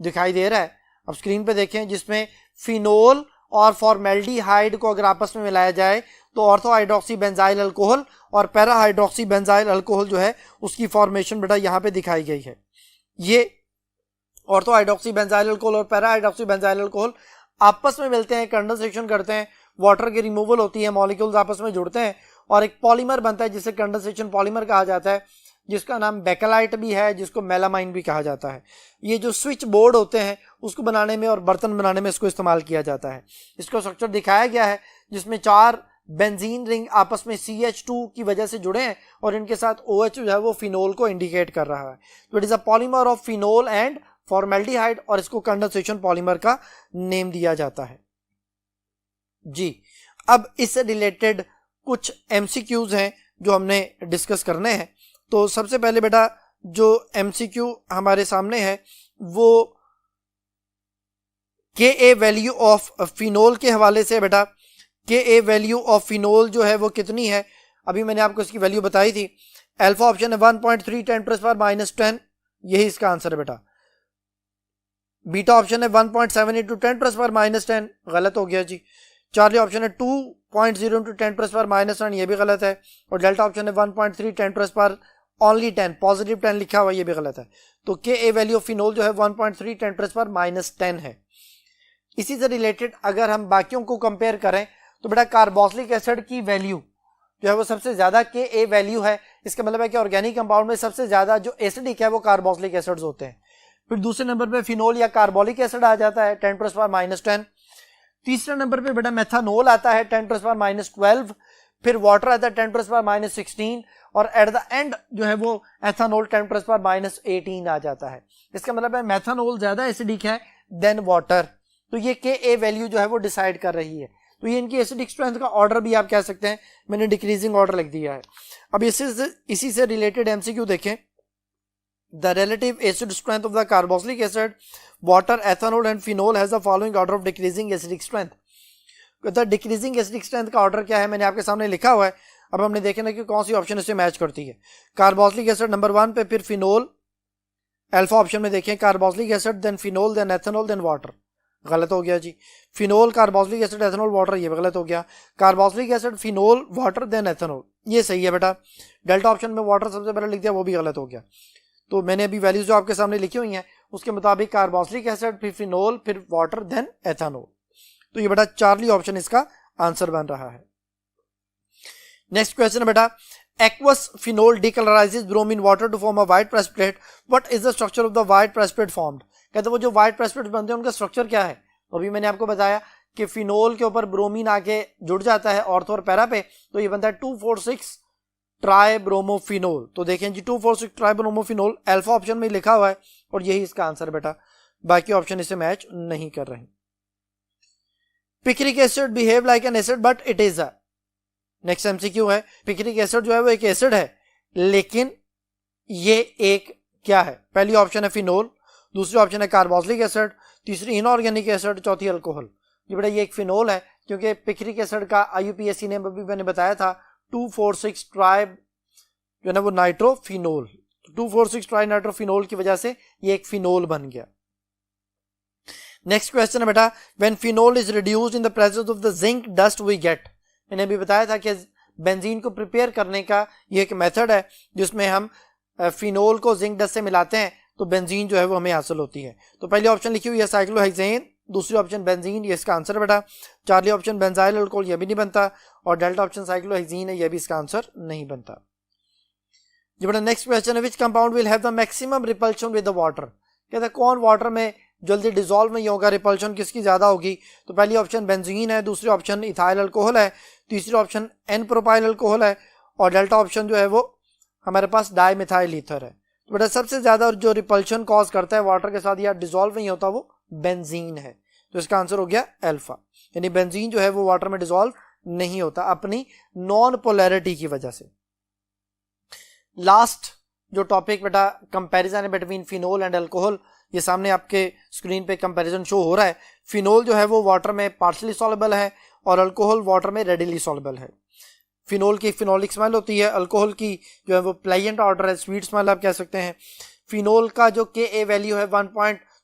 दिखाई दे रहा है, अब स्क्रीन पे देखें, जिसमें फिनोल और फॉर्मेल्डिहाइड को अगर आपस में मिलाया जाए तो ऑर्थो हाइड्रोक्सी बेंजाइल अल्कोहल और पैरा हाइड्रोक्सी बेंजाइल अल्कोहल जो है उसकी फॉर्मेशन बेटा यहाँ पे दिखाई गई है। ये ऑर्थो हाइड्रोक्सी बेंजाइल अल्कोहल और पैरा हाइड्रोक्सी बेंजाइल अल्कोहल आपस में मिलते हैं, कंडेंसेशन करते हैं, वाटर की रिमूवल होती है, मॉलिक्यूल्स आपस में जुड़ते हैं और एक पॉलीमर बनता है जिसे कंडेंसेशन पॉलीमर कहा जाता है, जिसका नाम बेकेलाइट भी है, जिसको मेलामाइन भी कहा जाता है। ये जो स्विच बोर्ड होते हैं उसको बनाने में और बर्तन बनाने में इसको इस्तेमाल किया जाता है। इसको स्ट्रक्चर दिखाया गया है जिसमें 4 बेंजीन रिंग आपस में CH2 की वजह से जुड़े हैं और इनके साथ OH जो है वो फिनोल को इंडिकेट कर रहा है। तो it is a polymer of phenol and formaldehyde और इसको कंडेंसेशन पॉलीमर का नेम दिया जाता है जी। अब इससे रिलेटेड कुछ MCQs हैं जो हमने डिस्कस करने हैं। तो सबसे पहले बेटा जो MCQ हमारे सामने है वो Ka वैल्यू ऑफ फिनोल के हवाले से। बेटा Ka वैल्यू ऑफ फिनोल जो है वो कितनी है, अभी मैंने आपको इसकी वैल्यू बताई थी। अल्फा ऑप्शन है 1.3 10⁻⁻10, यही इसका आंसर है बेटा। बीटा ऑप्शन है 1.7 × 10⁻⁻10, गलत हो गया जी। चार्ली ऑप्शन है 2.0 × 10⁻⁻10, ये भी गलत है। और डेल्टा ऑप्शन है 1.3 10⁻10, पॉजिटिव 10 लिखा हुआ, ये भी गलत है। तो Ka वैल्यू ऑफ फिनोल जो है 1.3 10⁻⁻10 है। इसी से रिलेटेड अगर हम बाकियों को कंपेयर करें तो बेटा कार्बोक्सिलिक एसिड की वैल्यू जो है वो सबसे ज्यादा Ka वैल्यू है। इसका मतलब है कि ऑर्गेनिक कंपाउंड में सबसे ज्यादा जो एसिडिक है वो कार्बोक्सिलिक एसिड्स होते हैं। फिर दूसरे नंबर पे फिनोल या कार्बोलिक एसिड आ जाता है 10⁻⁻10। तीसरे नंबर पे बेटा मेथानोल आता है 10⁻⁻12। फिर वाटर आता है 10⁻⁻16 और एट द एंड जो है वो एथानोल 10⁻⁻18 आ जाता है। इसका मतलब है मेथानोल ज्यादा एसिडिक है देन वाटर। तो ये Ka वैल्यू जो है वो डिसाइड कर रही है। तो ये इनकी एसिडिक स्ट्रेंथ का ऑर्डर भी आप कह सकते हैं, मैंने डिक्रीजिंग ऑर्डर लिख दिया है। अब इसी से रिलेटेड MCQ देखें। The relative acid strength of the carboxylic acid, water, ethanol and phenol has the following order of decreasing acidic strength. The decreasing acidic strength का ऑर्डर क्या है मैंने आपके सामने लिखा हुआ है। अब हमने देखना कि कौन सी ऑप्शन इससे मैच करती है। कार्बोक्सिलिक एसिड नंबर 1 पे, फिर फिनोल, अल्फा ऑप्शन में देखें carboxylic acid, then phenol, then ethanol, then water, गलत हो गया जी। Phenol, carboxylic acid, ethanol, water, ये भी गलत हो गया। Carboxylic acid, phenol, water, then ethanol, ये सही है बेटा। डेल्टा ऑप्शन में वाटर सबसे पहले लिख दिया, वो भी गलत हो गया। तो मैंने अभी वैल्यूज जो आपके सामने लिखी हुई हैं उसके मुताबिक कार्बोक्सिलिक एसिड, फिर फिनोल, फिर वाटर, देन एथेनॉल। तो ये बेटा चार्ली ऑप्शन इसका आंसर बन रहा है। नेक्स्ट क्वेश्चन है बेटा, aqueous phenol decolourises bromine water to form a white precipitate, what is the structure of the white precipitate formed. कहते वो जो व्हाइट प्रेसिपिटेट बनते हैं उनका स्ट्रक्चर क्या है। तो अभी मैंने आपको बताया कि फिनोल के ऊपर ब्रोमीन आके जुड़ जाता है ऑर्थो और पैरा पे, तो ये बनता है 2,4,6 ट्राइब्रोमोफिनोल। तो देखें जी 2,4,6 ट्राइब्रोमोफिनोल अल्फा ऑप्शन में लिखा हुआ है और यही इसका आंसर बेटा, बाकी ऑप्शन इसे मैच नहीं कर रहे। Picric acid behave like an acid but it is a, next MCQ है, पिक्रिक एसिड जो है वो एक एसिड है लेकिन ये एक क्या है। पहली ऑप्शन है फिनोल, दूसरी ऑप्शन है कार्बोक्सिलिक एसिड, तीसरी इनऑर्गेनिक एसिड, चौथी अल्कोहल। ये बेटा ये एक फिनोल है क्योंकि पिक्रिक एसिड का IUPAC ने अभी मैंने बताया था 2,4,6 ट्राइब जो है ना वो नाइट्रोफिनोल, 2,4,6 ट्राई नाइट्रोफिनोल की वजह से ये एक फिनोल बन गया। नेक्स्ट क्वेश्चन है बेटा, when phenol is reduced in the presence of the zinc dust we get. मैंने अभी बताया था कि बेंजीन को प्रिपेयर करने का ये एक मेथड है जिसमें हम फिनोल को जिंक डस्ट से मिलाते हैं तो बेंजीन जो है वो हमें हासिल होती है। तो पहली ऑप्शन लिखी हुई है साइक्लोहेक्सेन, दूसरी ऑप्शन बेंजीन, ये इसका आंसर बेटा। चार्ली ऑप्शन बेंजाइल अल्कोहल, ये भी नहीं बनता, और डेल्टा ऑप्शन साइक्लोहेक्सीन है, ये भी इसका आंसर नहीं बनता। ये बेटा नेक्स्ट क्वेश्चन है, which compound will have the maximum repulsion with the water. कहता है कौन वाटर में जल्दी डिसॉल्व नहीं होगा, रिपल्शन किसकी ज्यादा होगी। तो पहली ऑप्शन बेंजीन है, दूसरी ऑप्शन इथाइल अल्कोहल है, तीसरी ऑप्शन एन प्रोपाइल अल्कोहल है, और डेल्टा ऑप्शन जो है वो हमारे पास डाइमिथाइल ईथर है। तो बेटा सबसे ज्यादा जो रिपल्शन कॉज करता है वाटर के साथ या डिसॉल्व नहीं होता वो बेंजीन है। तो इसका आंसर हो गया अल्फा, यानी बेंजीन जो है वो वाटर में डिसॉल्व नहीं होता अपनी नॉन पोलैरिटी की वजह से। लास्ट जो टॉपिक बेटा कंपैरिजन है बिटवीन फिनोल एंड अल्कोहल, ये सामने आपके स्क्रीन पे कंपैरिजन शो हो रहा है। फिनोल जो है वो वाटर में पार्शली सॉल्युबल है और अल्कोहल वाटर में रेडिली सॉल्युबल है। फिनोल की फिनोलिक स्मेल होती है, अल्कोहल की जो है वो प्लेजेंट ऑर्डर है, स्वीट स्मेल आप कह सकते हैं। फिनोल का जो Ka वैल्यू है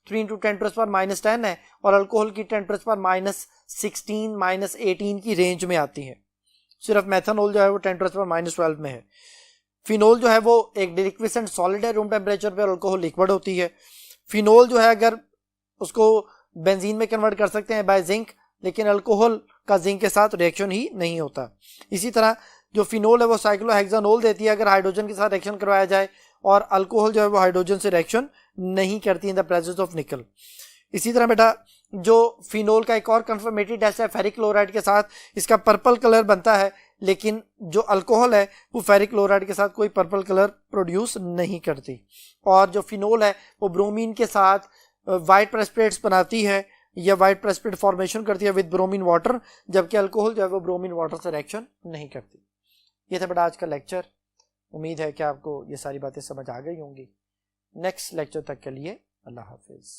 3 इंटू 10⁻⁻10 है और अल्कोहल की 10⁻16 -18 की रेंज में आती है। सिर्फ मेथनॉल जो है वो 10⁻12 में है। फिनोल जो है वो एक डिलिक्विसेंट सॉलिड है रूम टेम्परेचर पे और अल्कोहल लिक्विड होती है। फिनोल जो है अगर उसको बेंजीन में कन्वर्ट कर सकते हैं बाय जिंक, लेकिन अल्कोहल का जिंक के साथ रिएक्शन ही नहीं होता। इसी तरह जो फिनोल है वो साइक्लोहेक्सानोल देती है अगर हाइड्रोजन के साथ रिएक्शन करवाया जाए, और अल्कोहल जो है वो हाइड्रोजन से रिएक्शन नहीं करती इन द प्रेजेंस ऑफ निकल। इसी तरह बेटा जो फिनोल का एक और कंफर्मेटेड टेस्ट है फेरिक क्लोराइड के साथ, इसका पर्पल कलर बनता है, लेकिन जो अल्कोहल है वो फेरिक क्लोराइड के साथ कोई पर्पल कलर प्रोड्यूस नहीं करती। और जो फिनोल है वो ब्रोमीन के साथ वाइट प्रेसिपिटेट्स बनाती है या वाइट प्रेसिपिटेट फॉर्मेशन करती है विद ब्रोमीन वाटर, जबकि अल्कोहल जो है वो ब्रोमीन वाटर से रिएक्शन नहीं करती। ये था बेटा आज का लेक्चर। उम्मीद है कि आपको ये सारी बातें समझ आ गई होंगी। नेक्स्ट लेक्चर तक के लिए अल्लाह हाफिज।